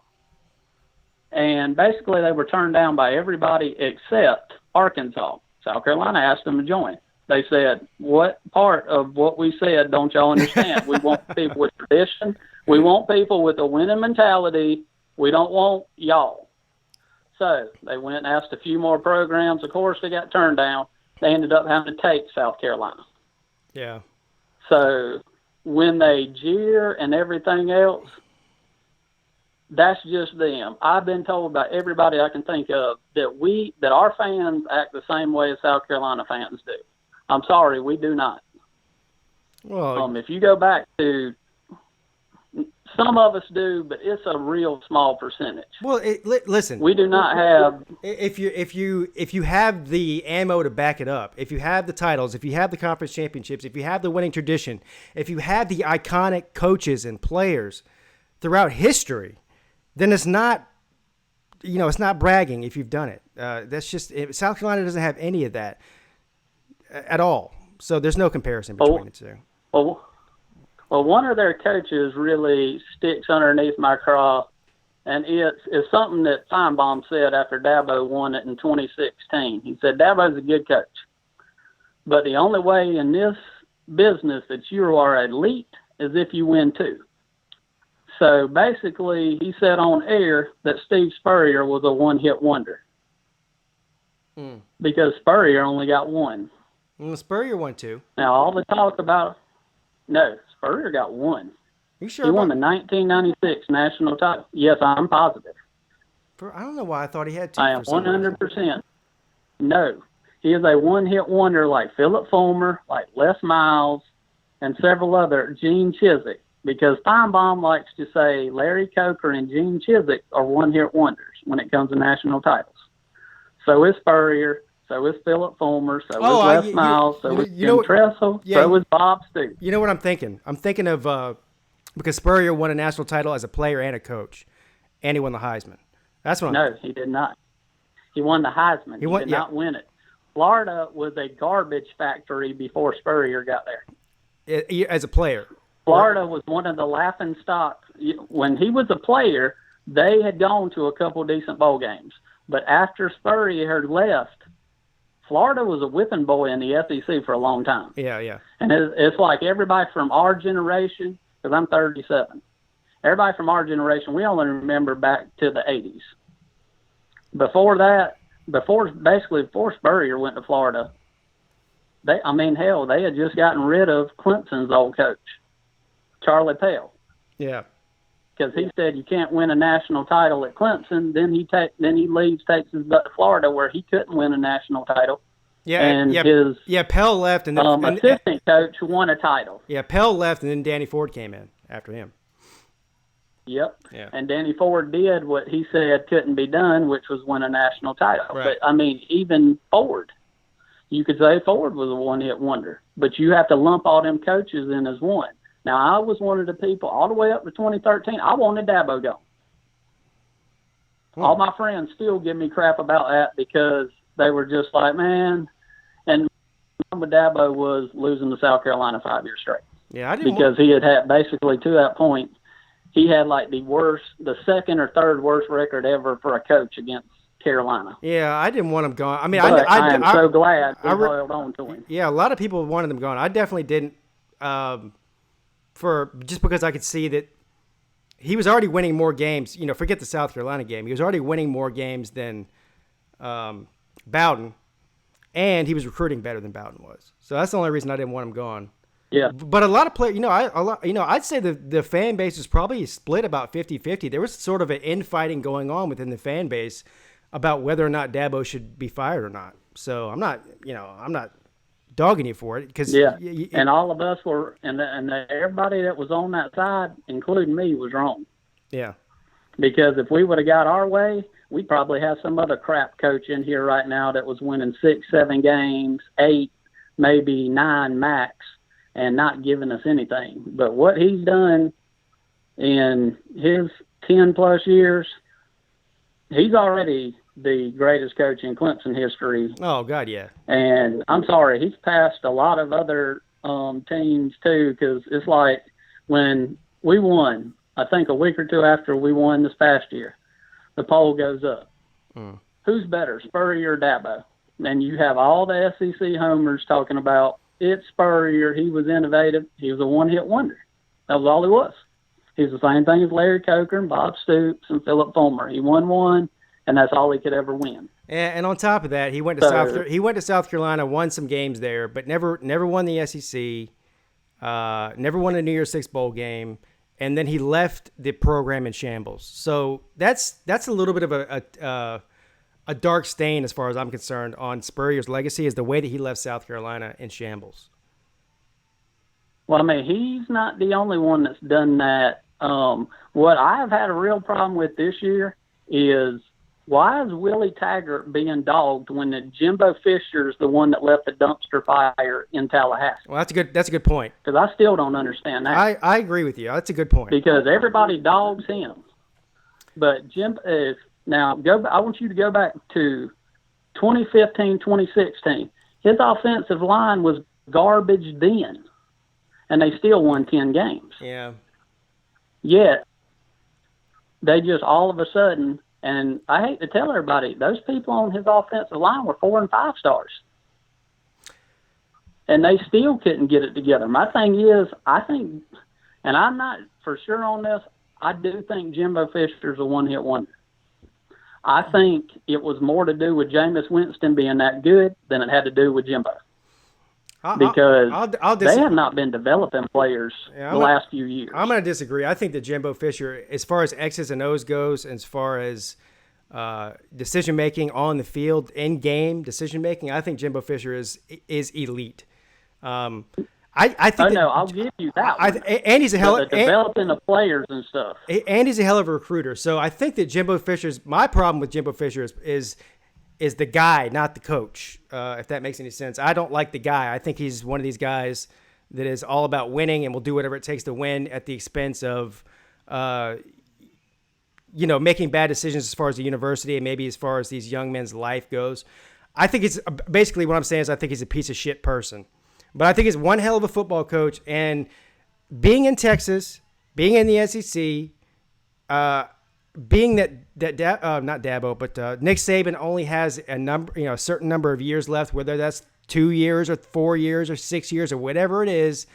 and basically they were turned down by everybody except Arkansas. South Carolina asked them to join. They said, what part of what we said don't y'all understand? We want people with tradition. We want people with a winning mentality. We don't want y'all. So they went and asked a few more programs. Of course, they got turned down. They ended up having to take South Carolina. Yeah. So when they jeer and everything else, that's just them. I've been told by everybody I can think of that our fans act the same way as South Carolina fans do. I'm sorry, we do not. Well, if you go back to, some of us do, but it's a real small percentage. Well, listen. We do not have. If you have the ammo to back it up, if you have the titles, if you have the conference championships, if you have the winning tradition, if you have the iconic coaches and players throughout history, then it's not, it's not bragging if you've done it. That's just South Carolina doesn't have any of that at all. So there's no comparison between the two. Well, one of their coaches really sticks underneath my craw, and it's something that Feinbaum said after Dabo won it in 2016. He said, Dabo's a good coach, but the only way in this business that you are elite is if you win too. So basically, he said on air that Steve Spurrier was a one-hit wonder because Spurrier only got one. Well, Spurrier won two. Now, all the talk about no, Spurrier got one. You sure? He won the 1996 national title. Yes, I'm positive. I don't know why I thought he had two. I am 100%. No, he is a one-hit wonder like Philip Fulmer, like Les Miles, and several other, Gene Chizik. Because Feinbaum likes to say Larry Coker and Gene Chizik are one-hit wonders when it comes to national titles. So is Spurrier, so is Philip Fulmer, so is Les Miles, so is Jim Tressel, so is Bob Stoops. You know what I'm thinking? I'm thinking of because Spurrier won a national title as a player and a coach, and he won the Heisman. That's what No, he did not. He won the Heisman. He did not win it. Florida was a garbage factory before Spurrier got there. As a player. Florida was one of the laughing stocks. When he was a player, they had gone to a couple decent bowl games. But after Spurrier left, Florida was a whipping boy in the SEC for a long time. Yeah. And it's like everybody from our generation, because I'm 37, everybody from our generation, we only remember back to the 80s. Before that, before Spurrier went to Florida, they had just gotten rid of Clemson's old coach, Charlie Pell. Yeah. Because he said you can't win a national title at Clemson, then he leaves, takes his butt to Florida where he couldn't win a national title. His Pell left, and then assistant coach won a title. Yeah, Pell left, and then Danny Ford came in after him. Yep. Yeah. And Danny Ford did what he said couldn't be done, which was win a national title. Right. But even Ford, you could say Ford was a one-hit wonder, but you have to lump all them coaches in as one. Now, I was one of the people all the way up to 2013. I wanted Dabo gone. All my friends still give me crap about that because they were just like, man. And on with Dabo was losing to South Carolina 5 years straight. Yeah, I didn't because he had basically to that point, he had like the second or third worst record ever for a coach against Carolina. Yeah, I didn't want him gone. I mean, but I am so glad we held on to him. Yeah, a lot of people wanted him gone. I definitely didn't, just because I could see that he was already winning more games. You know, forget the South Carolina game. He was already winning more games than Bowden, and he was recruiting better than Bowden was. So that's the only reason I didn't want him gone. Yeah. But a lot of players, I'd say the fan base was probably split about 50-50. There was sort of an infighting going on within the fan base about whether or not Dabo should be fired or not. So I'm not dogging you for it because and all of us were, and everybody that was on that side, including me, was wrong. Yeah. Because if we would have got our way, we'd probably have some other crap coach in here right now that was winning 6, 7 games, 8, maybe 9 max, and not giving us anything. But what he's done in his 10-plus years, he's already the greatest coach in Clemson history. Oh, God, yeah. And I'm sorry, he's passed a lot of other teams, too, because it's like when we won, I think a week or two after we won this past year, the poll goes up. Who's better, Spurrier or Dabo? And you have all the SEC homers talking about it's Spurrier. He was innovative. He was a one-hit wonder. That was all he was. He was the same thing as Larry Coker and Bob Stoops and Philip Fulmer. He won one, and that's all he could ever win. And on top of that, he went to South Carolina, won some games there, but never won the SEC. Never won a New Year's Six bowl game, and then he left the program in shambles. So that's a little bit of a dark stain as far as I'm concerned on Spurrier's legacy, is the way that he left South Carolina in shambles. Well, I mean, he's not the only one that's done that. What I've had a real problem with this year is, why is Willie Taggart being dogged when Jimbo Fisher's the one that left the dumpster fire in Tallahassee? Well, that's a good point. Because I still don't understand that. I agree with you. That's a good point. Because everybody dogs him. But I want you to go back to 2015, 2016. His offensive line was garbage then, and they still won 10 games. Yeah. Yet, they just all of a sudden, and I hate to tell everybody, those people on his offensive line were 4 and 5 stars. And they still couldn't get it together. My thing is, I think, and I'm not for sure on this, I do think Jimbo Fisher's a one-hit wonder. I think it was more to do with Jameis Winston being that good than it had to do with Jimbo. Because they have not been developing players the last few years. I'm going to disagree. I think that Jimbo Fisher, as far as X's and O's goes, as far as decision-making on the field, in-game decision-making, I think Jimbo Fisher is elite. I think I'll give you that one. And he's a hell of developing the players and stuff. And he's a hell of a recruiter. So I think that my problem with Jimbo Fisher is the guy, not the coach, if that makes any sense. I don't like the guy. I think he's one of these guys that is all about winning and will do whatever it takes to win at the expense of, making bad decisions as far as the university and maybe as far as these young men's life goes. I think it's basically what I'm saying is I think he's a piece of shit person. But I think he's one hell of a football coach. And being in Texas, being in the SEC, being not Dabo, but Nick Saban only has a certain number of years left, whether that's 2 years or 4 years or 6 years or whatever it is.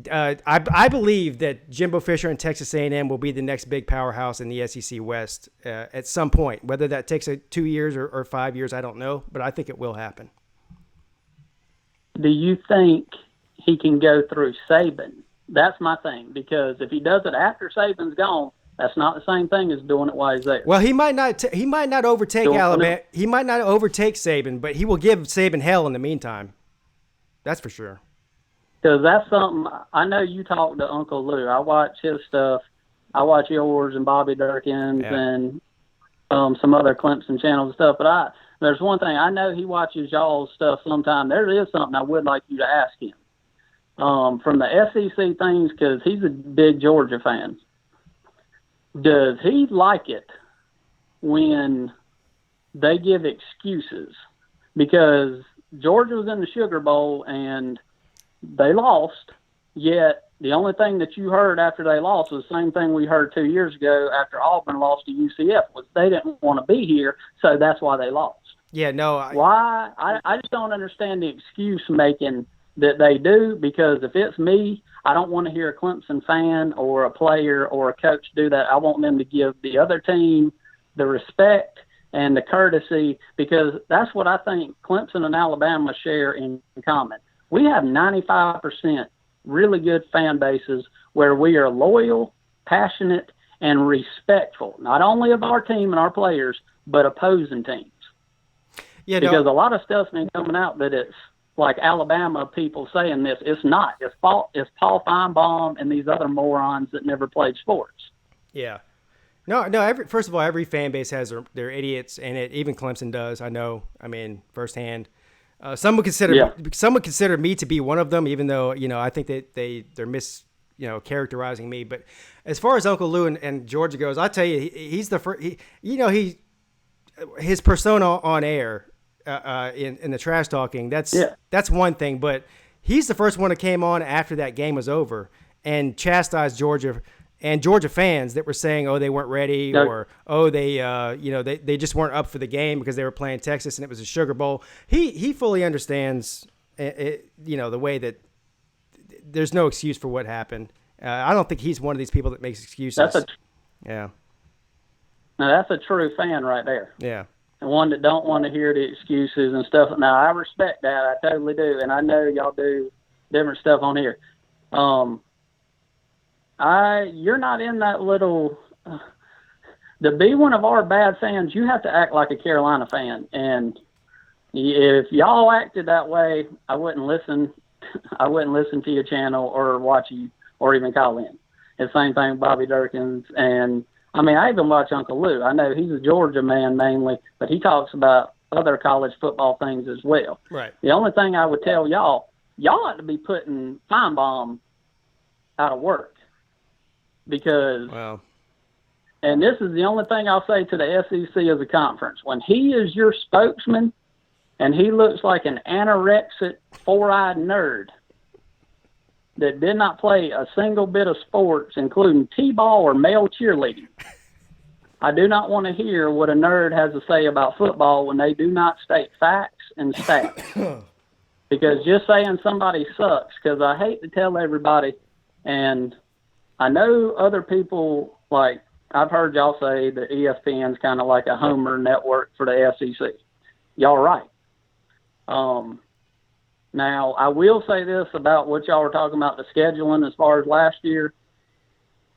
I believe that Jimbo Fisher and Texas A&M will be the next big powerhouse in the SEC West at some point. Whether that takes 2 years or 5 years, I don't know, but I think it will happen. Do you think he can go through Saban? That's my thing, because if he does it after Saban's gone, that's not the same thing as doing it while he's there. Well, he might not overtake Alabama. He might not overtake Saban, but he will give Saban hell in the meantime. That's for sure. Because that's something, I know you talk to Uncle Lou. I watch his stuff. I watch yours and Bobby Durkin's and some other Clemson channels and stuff. But there's one thing. I know he watches y'all's stuff sometime. There is something I would like you to ask him. From the SEC things, because he's a big Georgia fan. Does he like it when they give excuses? Because Georgia was in the Sugar Bowl and they lost, yet the only thing that you heard after they lost was the same thing we heard 2 years ago after Auburn lost to UCF, was they didn't want to be here, so that's why they lost. Yeah, no. Why? I just don't understand the excuse making that they do, because if it's me, I don't want to hear a Clemson fan or a player or a coach do that. I want them to give the other team the respect and the courtesy, because that's what I think Clemson and Alabama share in common. We have 95% really good fan bases where we are loyal, passionate, and respectful, not only of our team and our players, but opposing teams. Yeah, because a lot of stuff's been coming out that it's like Alabama people saying this. It's not. It's Paul Feinbaum and these other morons that never played sports. Yeah. No. First of all, every fan base has their idiots, and even Clemson does. I know. I mean, firsthand. Some would consider me to be one of them, even though I think that they're characterizing me. But as far as Uncle Lou and Georgia goes, I tell you, he's the first. His persona on air. In the trash talking, that's one thing, but he's the first one that came on after that game was over and chastised Georgia and Georgia fans that were saying, oh, they weren't ready, or oh, they just weren't up for the game because they were playing Texas and it was a Sugar Bowl. He fully understands the way that there's no excuse for what happened. I don't think he's one of these people that makes excuses. Now that's a true fan right there. Yeah. And one that don't want to hear the excuses and stuff. Now, I respect that. I totally do. And I know y'all do different stuff on here. You're not in that little to be one of our bad fans, you have to act like a Carolina fan. And if y'all acted that way, I wouldn't listen. I wouldn't listen to your channel or watch you or even call in. The same thing with Bobby Durkins. And I mean, I even watch Uncle Lou. I know he's a Georgia man mainly, but he talks about other college football things as well. Right. The only thing I would tell y'all ought to be putting Feinbaum out of work because, and this is the only thing I'll say to the SEC as a conference. When he is your spokesman and he looks like an anorexic, four-eyed nerd that did not play a single bit of sports, including t-ball or male cheerleading. I do not want to hear what a nerd has to say about football when they do not state facts and stats. Because just saying somebody sucks, because I hate to tell everybody, and I know other people, like I've heard y'all say that ESPN's kind of like a Homer network for the SEC. Y'all right. Now, I will say this about what y'all were talking about, the scheduling as far as last year.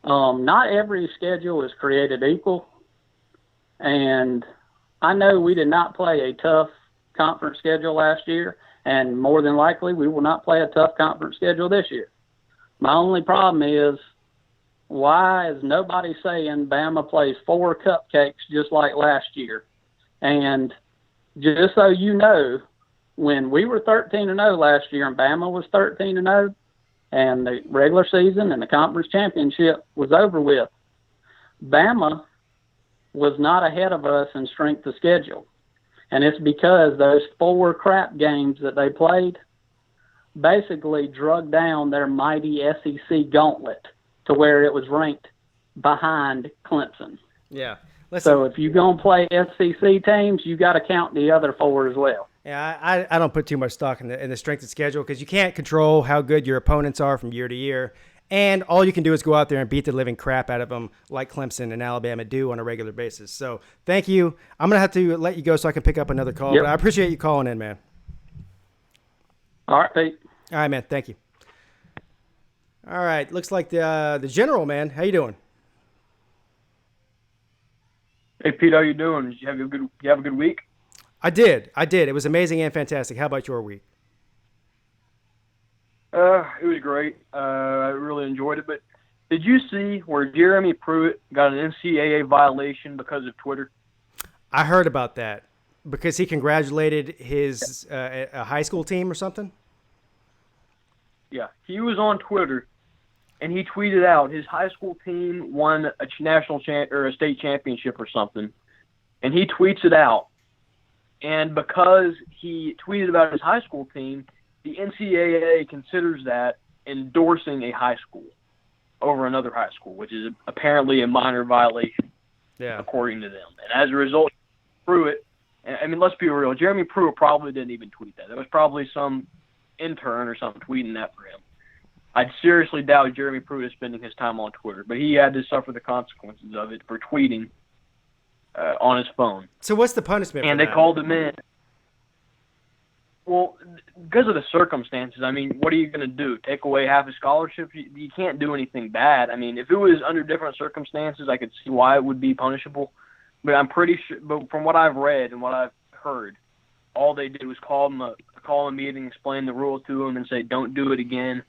Not every schedule is created equal. And I know we did not play a tough conference schedule last year, and more than likely we will not play a tough conference schedule this year. My only problem is, why is nobody saying Bama plays 4 cupcakes just like last year? And just so you know, when we were 13-0 last year and Bama was 13-0 and the regular season and the conference championship was over with, Bama was not ahead of us in strength of schedule. And it's because those 4 crap games that they played basically drug down their mighty SEC gauntlet to where it was ranked behind Clemson. Yeah. So if you're going to play SEC teams, you got to count the other 4 as well. Yeah, I don't put too much stock in the strength of schedule because you can't control how good your opponents are from year to year. And all you can do is go out there and beat the living crap out of them like Clemson and Alabama do on a regular basis. So thank you. I'm going to have to let you go so I can pick up another call. But I appreciate you calling in, man. All right, Pete. All right, man. Thank you. All right. Looks like the general, man. How you doing? Hey, Pete, how you doing? Did you have a good week? I did. It was amazing and fantastic. How about your week? It was great. I really enjoyed it. But did you see where Jeremy Pruitt got an NCAA violation because of Twitter? I heard about that because he congratulated his a high school team or something. Yeah, he was on Twitter, and he tweeted out his high school team won a national or a state championship or something, and he tweets it out. And because he tweeted about his high school team, the NCAA considers that endorsing a high school over another high school, which is apparently a minor violation, according to them. And as a result, Pruitt, I mean, let's be real, Jeremy Pruitt probably didn't even tweet that. There was probably some intern or something tweeting that for him. I'd seriously doubt Jeremy Pruitt is spending his time on Twitter, but he had to suffer the consequences of it for tweeting on his phone. So what's the punishment and for they that? Called him in. Well, because of the circumstances, I mean, what are you going to do? Take away half his scholarship? You can't do anything bad. I mean, if it was under different circumstances, I could see why it would be punishable. But I'm pretty sure, but from what I've read and what I've heard, all they did was call a meeting, explain the rule to him, and say, don't do it again.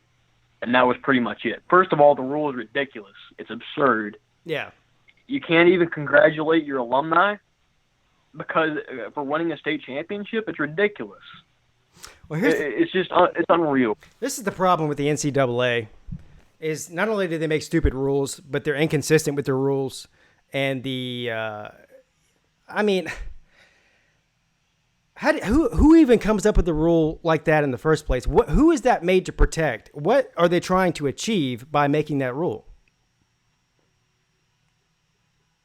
And that was pretty much it. First of all, the rule is ridiculous. It's absurd. Yeah. You can't even congratulate your alumni because for winning a state championship. It's ridiculous. Well, it's just it's unreal. This is the problem with the NCAA is not only do they make stupid rules, but they're inconsistent with their rules. And who even comes up with a rule like that in the first place? Who is that made to protect? What are they trying to achieve by making that rule?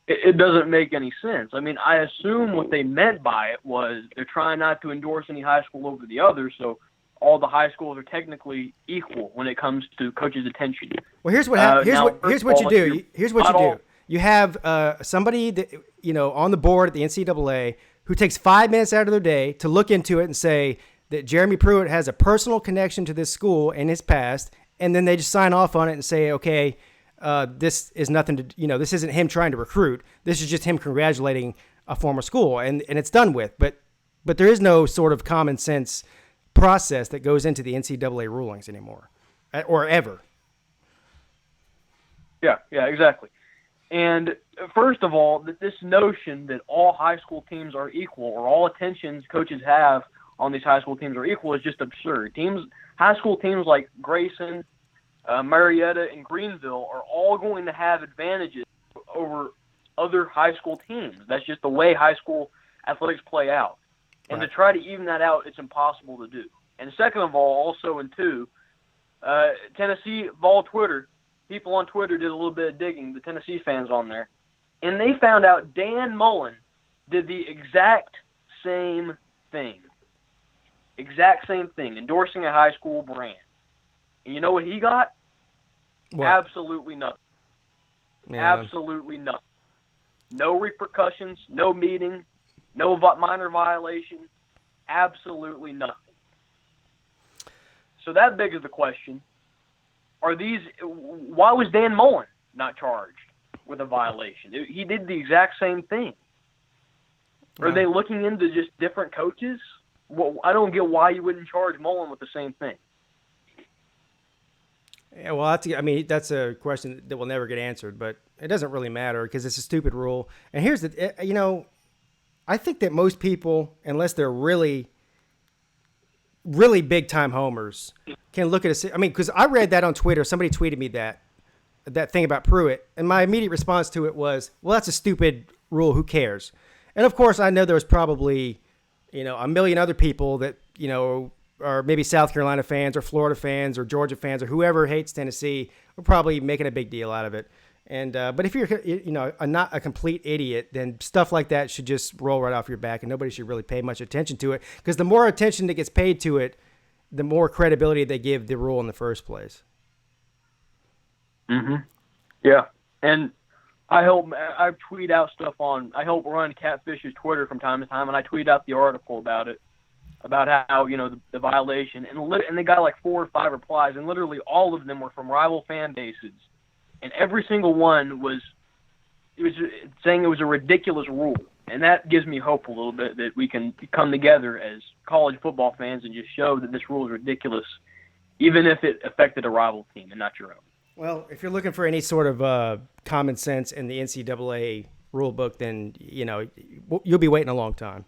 It doesn't make any sense. I mean, I assume what they meant by it was they're trying not to endorse any high school over the other, so all the high schools are technically equal when it comes to coaches' attention. Well, here's what here's what you do. Here's what you do. You have somebody that on the board at the NCAA who takes 5 minutes out of their day to look into it and say that Jeremy Pruitt has a personal connection to this school in his past, and then they just sign off on it and say, okay, this is nothing to, this isn't him trying to recruit. This is just him congratulating a former school, and it's done with. But there is no sort of common sense process that goes into the NCAA rulings anymore, or ever. Yeah, exactly. And first of all, this notion that all high school teams are equal or all attentions coaches have on these high school teams are equal is just absurd. High school teams like Grayson, Marietta, and Greenville are all going to have advantages over other high school teams. That's just the way high school athletics play out. And to try to even that out, it's impossible to do. And second of all, also in Tennessee Vol Twitter, people on Twitter did a little bit of digging, the Tennessee fans on there, and they found out Dan Mullen did the exact same thing. Endorsing a high school brand. And you know what he got? What? Absolutely nothing. Yeah. Absolutely nothing. No repercussions, no meeting, no minor violation, absolutely nothing. So that begs the question, why was Dan Mullen not charged with a violation? He did the exact same thing. Are they looking into just different coaches? Well, I don't get why you wouldn't charge Mullen with the same thing. Yeah, well, that's a question that will never get answered, but it doesn't really matter because it's a stupid rule. And here's I think that most people, unless they're really, really big time homers, can look at because I read that on Twitter. Somebody tweeted me that thing about Pruitt, and my immediate response to it was, well, that's a stupid rule. Who cares? And of course, I know there was probably, a million other people that, or maybe South Carolina fans or Florida fans or Georgia fans or whoever hates Tennessee are probably making a big deal out of it. And but if you're not a complete idiot, then stuff like that should just roll right off your back, and nobody should really pay much attention to it, because the more attention that gets paid to it, the more credibility they give the rule in the first place. Mm-hmm. Yeah, and I tweet out stuff I help run Catfish's Twitter from time to time, and I tweet out the article about it, about how, the violation, and they got like 4 or 5 replies, and literally all of them were from rival fan bases, and every single one was saying it was a ridiculous rule, and that gives me hope a little bit that we can come together as college football fans and just show that this rule is ridiculous, even if it affected a rival team and not your own. Well, if you're looking for any sort of common sense in the NCAA rule book, then you'll be waiting a long time.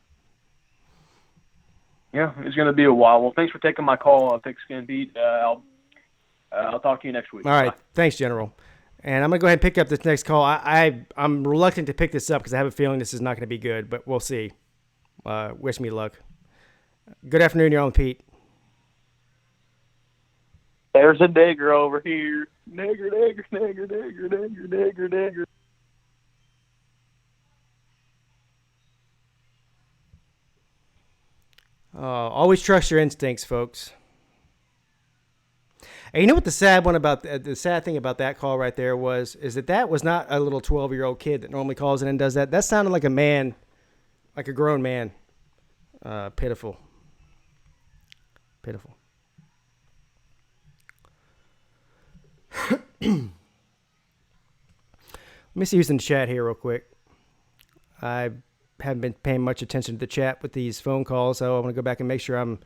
Yeah, it's going to be a while. Well, thanks for taking my call, Thick Skin Pete. I'll talk to you next week. All right. Bye. Thanks, General. And I'm going to go ahead and pick up this next call. I'm reluctant to pick this up because I have a feeling this is not going to be good, but we'll see. wish me luck. Good afternoon, you're on Pete. There's a digger over here. Nigger, nigger, nigger, nigger, nigger, nigger, nigger. Always trust your instincts, folks. And you know what the sad thing about that call right there is that was not a little 12-year-old kid that normally calls in and does that. That sounded like a man, like a grown man. Pitiful. Pitiful. Let me see who's in the chat here real quick. I haven't been paying much attention to the chat with these phone calls, so I'm going to go back and make sure I'm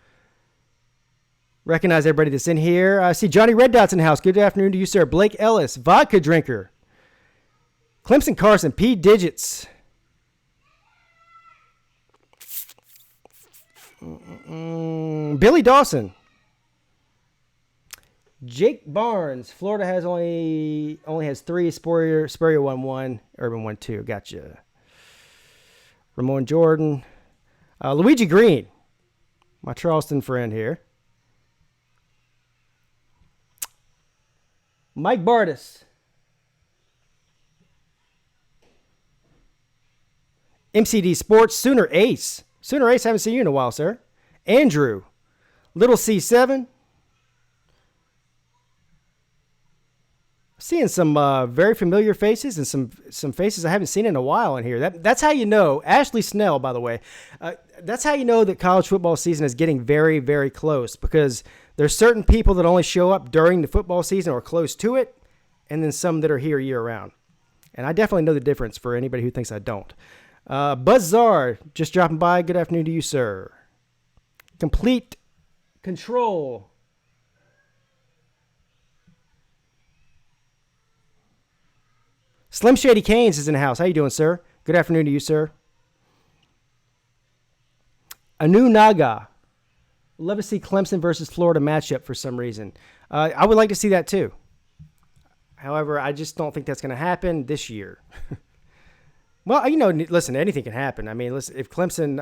recognize everybody that's in here. I see Johnny Red Dot's in the house. Good afternoon to you, sir. Blake Ellis, vodka drinker. Clemson Carson, P. Digits. Billy Dawson. Jake Barnes. Florida has only has 3. Spurrier 1-1. Urban 1-2. Gotcha. Ramon Jordan. Luigi Green. My Charleston friend here. Mike Bardis. MCD Sports. Sooner Ace. Sooner Ace, haven't seen you in a while, sir. Andrew. Little C7. Seeing some very familiar faces and some faces I haven't seen in a while in here. That's how you know. Ashley Snell, by the way. That's how you know that college football season is getting very, very close, because there's certain people that only show up during the football season or close to it, and then some that are here year-round. And I definitely know the difference for anybody who thinks I don't. Buzz Czar, just dropping by. Good afternoon to you, sir. Complete Control. Slim Shady Canes is in the house. How you doing, sir? Good afternoon to you, sir. Anu Naga. Love to see Clemson versus Florida matchup for some reason. I would like to see that too. However, I just don't think that's going to happen this year. Well, listen, anything can happen. I mean, listen, if Clemson,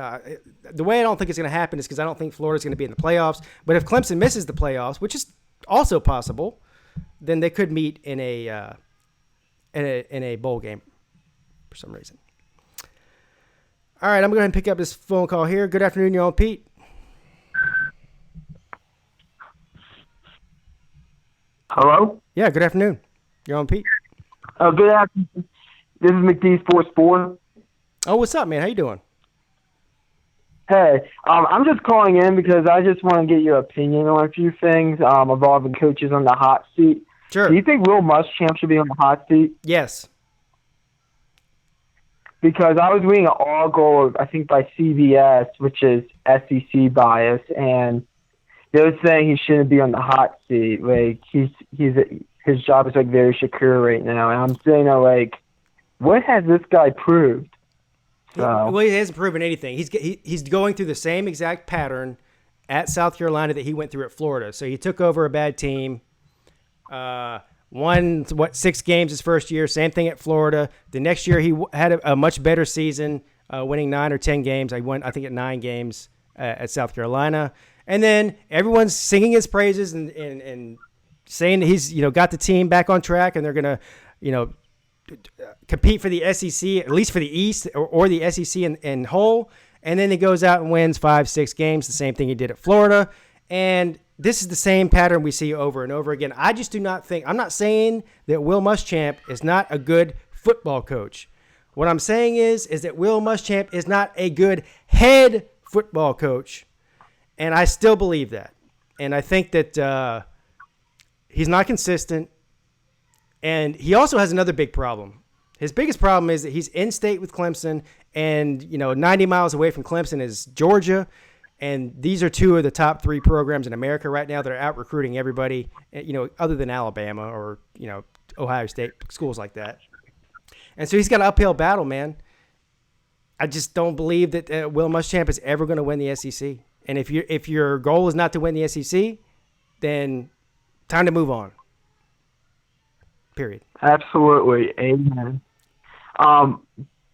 the way I don't think it's going to happen is because I don't think Florida's going to be in the playoffs. But if Clemson misses the playoffs, which is also possible, then they could meet in a bowl game for some reason. All right, I'm going to go ahead and pick up this phone call here. Good afternoon, you're on Pete. Hello? Yeah, good afternoon. You're on Pete. Good afternoon. This is McD Sports 4. Oh, what's up, man? How you doing? Hey, I'm just calling in because I just want to get your opinion on a few things involving coaches on the hot seat. Sure. Do you think Will Muschamp should be on the hot seat? Yes. Because I was reading an article, I think by CBS, which is SEC bias, and they were saying he shouldn't be on the hot seat. Like his job is like very secure right now, and I'm saying like, what has this guy proved? Well, he hasn't proven anything. He's going through the same exact pattern at South Carolina that he went through at Florida. So he took over a bad team. Won 6 games his first year. Same thing at Florida. The next year he had a much better season, winning 9 or 10 games. I won, I think, at 9 games at South Carolina. And then everyone's singing his praises and saying that he's got the team back on track and they're gonna compete for the SEC, at least for the East or the SEC in whole. And then he goes out and wins 5-6 games. The same thing he did at Florida. And this is the same pattern we see over and over again. I just do not think – I'm not saying that Will Muschamp is not a good football coach. What I'm saying is that Will Muschamp is not a good head football coach, and I still believe that. And I think that he's not consistent, and he also has another big problem. His biggest problem is that he's in-state with Clemson, and 90 miles away from Clemson is Georgia. And these are 2 of the top 3 programs in America right now that are out recruiting everybody, other than Alabama or, Ohio State, schools like that. And so he's got an uphill battle, man. I just don't believe that Will Muschamp is ever going to win the SEC. And if your goal is not to win the SEC, then time to move on. Period. Absolutely. Amen.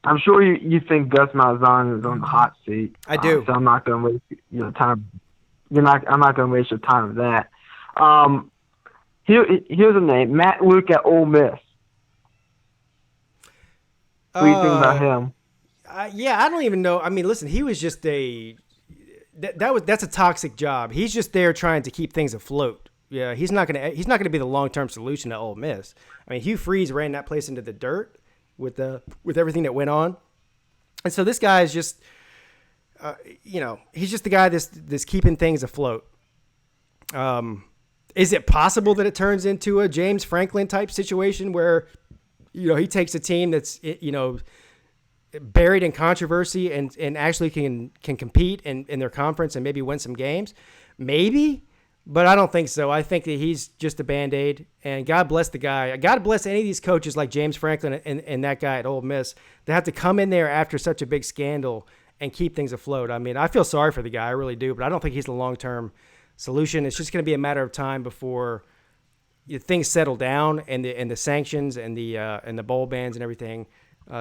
I'm sure you think Gus Malzahn is on the hot seat. I do. So I'm not going to waste your time. I'm not going to waste your time with that. Here's a name: Matt Luke at Ole Miss. What do you think about him? Yeah, I don't even know. I mean, listen, he was just that's a toxic job. He's just there trying to keep things afloat. Yeah, he's not gonna be the long-term solution to Ole Miss. I mean, Hugh Freeze ran that place into the dirt with everything that went on, and so this guy is just, he's just the guy that's keeping things afloat. Is it possible that it turns into a James Franklin type situation where, he takes a team that's, buried in controversy and actually can compete in their conference and maybe win some games? Maybe, but I don't think so. I think that he's just a Band-Aid, and God bless the guy. God bless any of these coaches like James Franklin and that guy at Ole Miss that have to come in there after such a big scandal and keep things afloat. I mean, I feel sorry for the guy. I really do, but I don't think he's the long-term solution. It's just going to be a matter of time before things settle down and the sanctions and the bowl bans and everything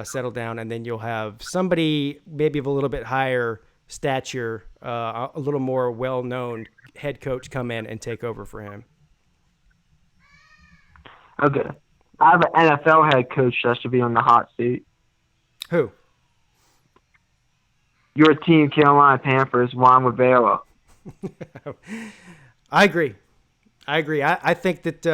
settle down, and then you'll have somebody maybe of a little bit higher stature, a little more well-known head coach come in and take over for him. Okay. I have an NFL head coach that should be on the hot seat. Who? Your team, Carolina Panthers, Ron Rivera. I agree. I think that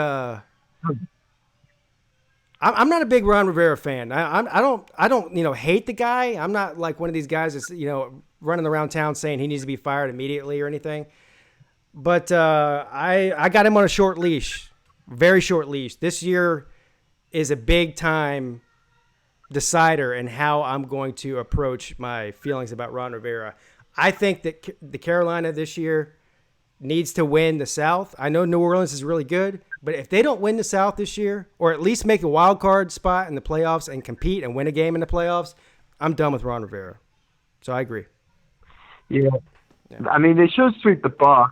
I'm not a big Ron Rivera fan. I don't hate the guy. I'm not like one of these guys that's running around town saying he needs to be fired immediately or anything. But I got him on a short leash, very short leash. This year is a big time decider in how I'm going to approach my feelings about Ron Rivera. I think that the Carolina this year needs to win the South. I know New Orleans is really good, but if they don't win the South this year, or at least make a wild card spot in the playoffs and compete and win a game in the playoffs, I'm done with Ron Rivera. So I agree. Yeah. I mean, they should sweep the Bucs.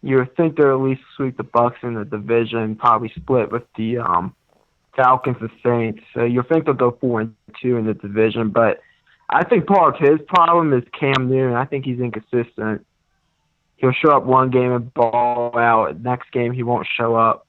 You would think they'll at least sweep the Bucs in the division, probably split with the Falcons and Saints. So you think they'll go 4-2 in the division, but I think part of his problem is Cam Newton. I think he's inconsistent. He'll show up one game and ball out. Next game, he won't show up.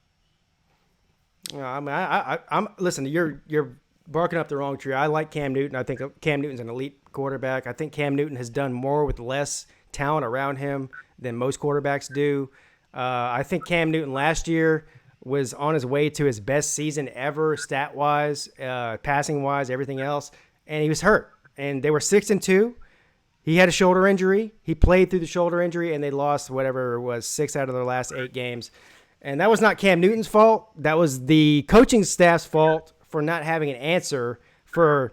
I mean, I'm listen. You're barking up the wrong tree. I like Cam Newton. I think Cam Newton's an elite quarterback. I think Cam Newton has done more with less talent around him than most quarterbacks do. I think Cam Newton last year was on his way to his best season ever, stat-wise, passing-wise, everything else, and he was hurt. And they were 6-2. He had a shoulder injury. He played through the shoulder injury, and they lost whatever it was, 6 out of their last 8 games. And that was not Cam Newton's fault. That was the coaching staff's fault for not having an answer for,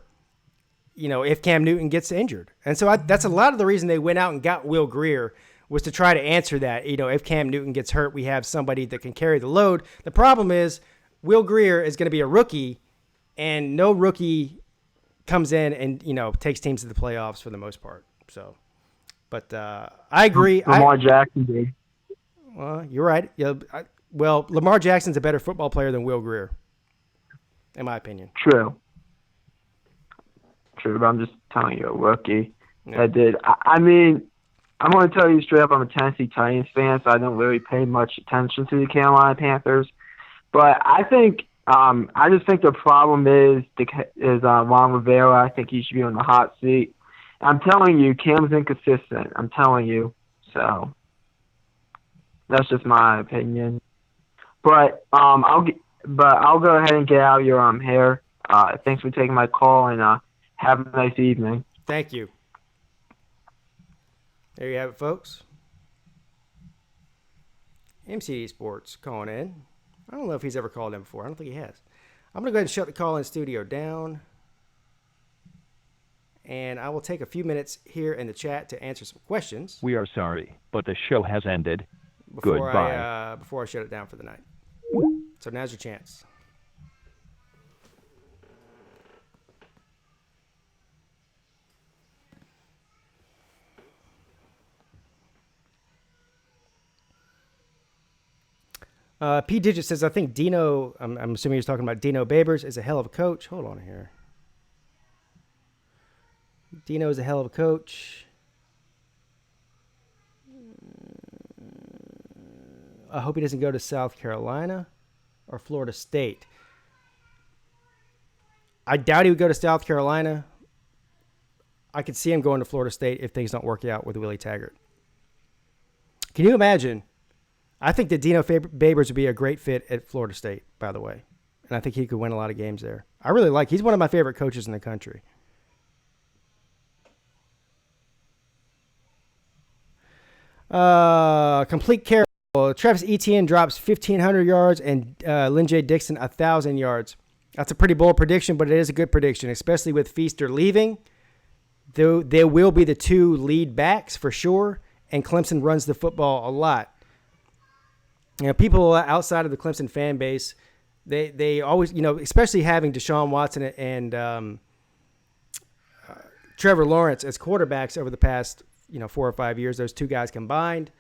if Cam Newton gets injured. And so that's a lot of the reason they went out and got Will Grier, was to try to answer that. If Cam Newton gets hurt, we have somebody that can carry the load. The problem is Will Grier is going to be a rookie, and no rookie comes in and, takes teams to the playoffs for the most part. So, but I agree. Lamar Jackson did. Well, you're right. Yeah. Lamar Jackson's a better football player than Will Grier, in my opinion. True, but I'm just telling you, a rookie that did. I mean, I'm going to tell you straight up, I'm a Tennessee Titans fan, so I don't really pay much attention to the Carolina Panthers. But I think, I just think the problem is Ron Rivera. I think he should be on the hot seat. I'm telling you, Cam's inconsistent. I'm telling you. So that's just my opinion. But I'll go ahead and get out your hair. Thanks for taking my call, and have a nice evening. Thank you. There you have it, folks. MCD Sports calling in. I don't know if he's ever called in before. I don't think he has. I'm going to go ahead and shut the call-in studio down. And I will take a few minutes here in the chat to answer some questions. We are sorry, but the show has ended. Before Goodbye. Before I shut it down for the night. So now's your chance. P. Digit says, I think Dino, I'm assuming he's talking about Dino Babers, is a hell of a coach. Hold on here. Dino is a hell of a coach. I hope he doesn't go to South Carolina or Florida State. I doubt he would go to South Carolina. I could see him going to Florida State if things don't work out with Willie Taggart. Can you imagine? I think that Dino Babers would be a great fit at Florida State, by the way. And I think he could win a lot of games there. I really like. He's one of my favorite coaches in the country. Complete care. Travis Etienne drops 1,500 yards and Lynn J. Dixon 1,000 yards. That's a pretty bold prediction, but it is a good prediction, especially with Feaster leaving. There will be the two lead backs for sure, and Clemson runs the football a lot. You know, people outside of the Clemson fan base, they always, you know, especially having Deshaun Watson and Trevor Lawrence as quarterbacks over the past, 4 or 5 years, those two guys combined.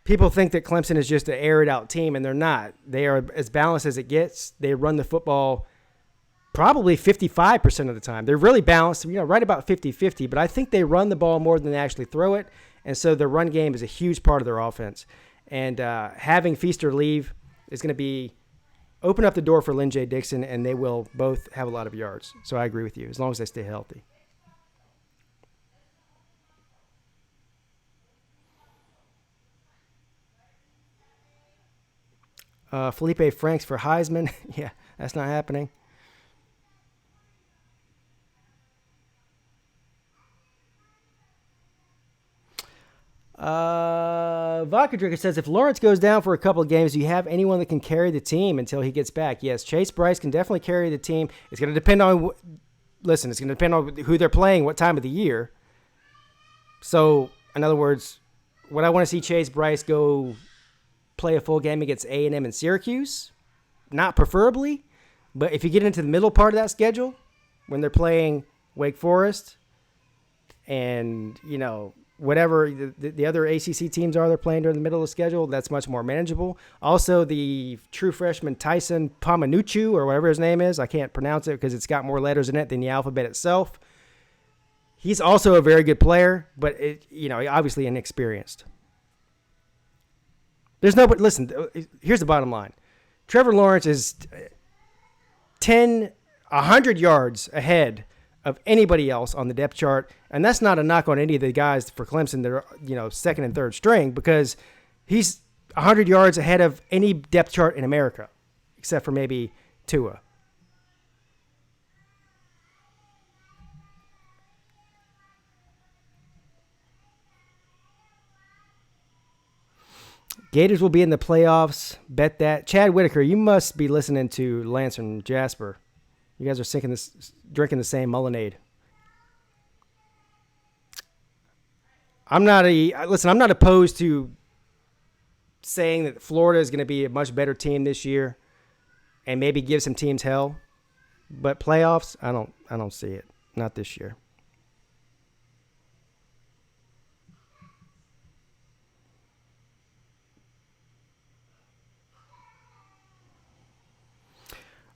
People think that Clemson is just an aired-out team, and they're not. They are as balanced as it gets. They run the football probably 55% of the time. They're really balanced, right about 50-50, but I think they run the ball more than they actually throw it, and so the run game is a huge part of their offense. And having Feaster leave is going to open up the door for Lynn J. Dixon, and they will both have a lot of yards. So I agree with you, as long as they stay healthy. Felipe Franks for Heisman. Yeah, that's not happening. Vodka Drinker says, if Lawrence goes down for a couple of games, do you have anyone that can carry the team until he gets back? Yes, Chase Bryce can definitely carry the team. It's going to depend on, it's going to depend on who they're playing, what time of the year. So, in other words, would I want to see Chase Bryce go play a full game against A&M and Syracuse? Not preferably, but if you get into the middle part of that schedule, when they're playing Wake Forest and, whatever the other ACC teams are they're playing during the middle of the schedule, that's much more manageable. Also, the true freshman Tyson Pamanuchu, or whatever his name is, I can't pronounce it because it's got more letters in it than the alphabet itself. He's also a very good player, but obviously inexperienced. Listen, here's the bottom line. Trevor Lawrence is 100 yards ahead of anybody else on the depth chart, and that's not a knock on any of the guys for Clemson that are, second and third string, because he's 100 yards ahead of any depth chart in America, except for maybe Tua. Gators will be in the playoffs. Bet that. Chad Whitaker, you must be listening to Lance and Jasper. You guys are drinking the same Mullinade. I'm not opposed to saying that Florida is going to be a much better team this year and maybe give some teams hell. But playoffs, I don't see it. Not this year.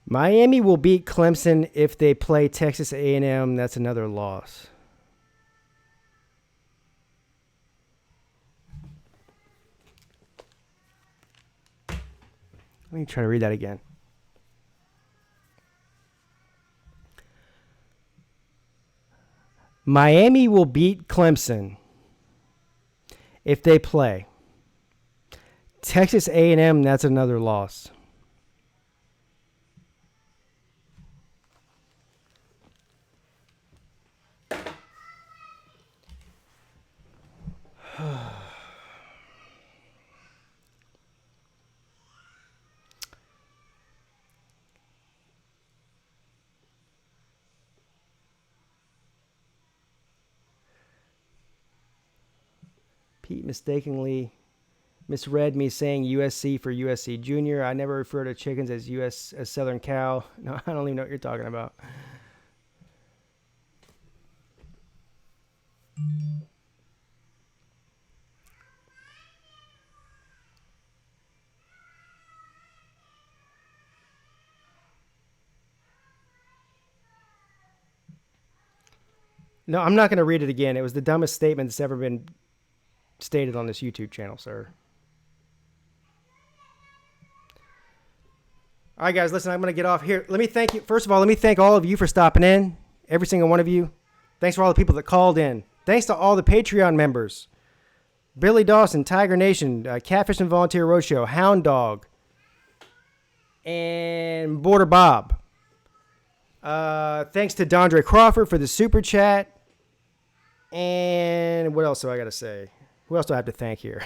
Miami will beat Clemson if they play Texas A&M. That's another loss. Let me try to read that again. Miami will beat Clemson if they play Texas A&M. That's another loss. Pete mistakenly misread me saying USC for USC Junior. I never refer to chickens as as Southern Cow. No, I don't even know what you're talking about. No, I'm not going to read it again. It was the dumbest statement that's ever been stated on this YouTube channel, sir. All right, guys, listen, I'm going to get off here. Let me thank you. First of all, let me thank all of you for stopping in, every single one of you. Thanks for all the people that called in. Thanks to all the Patreon members. Billy Dawson, Tiger Nation, Catfish and Volunteer Roadshow, Hound Dog, and Border Bob. Thanks to Dondre Crawford for the super chat. And what else do I got to say? Who else do I have to thank here?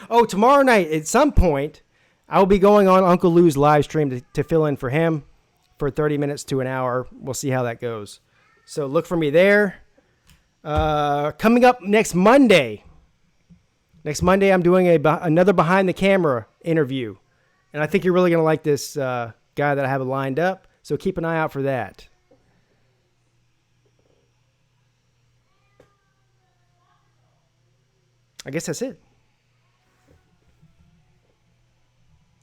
Oh, tomorrow night at some point, I will be going on Uncle Lou's live stream to fill in for him for 30 minutes to an hour. We'll see how that goes. So look for me there. Coming up next Monday. Next Monday, I'm doing another behind the camera interview. And I think you're really going to like this guy that I have lined up. So keep an eye out for that. I guess that's it.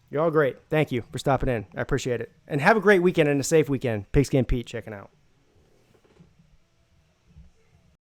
You're all great. Thank you for stopping in. I appreciate it. And have a great weekend and a safe weekend. Pigskin Pete checking out.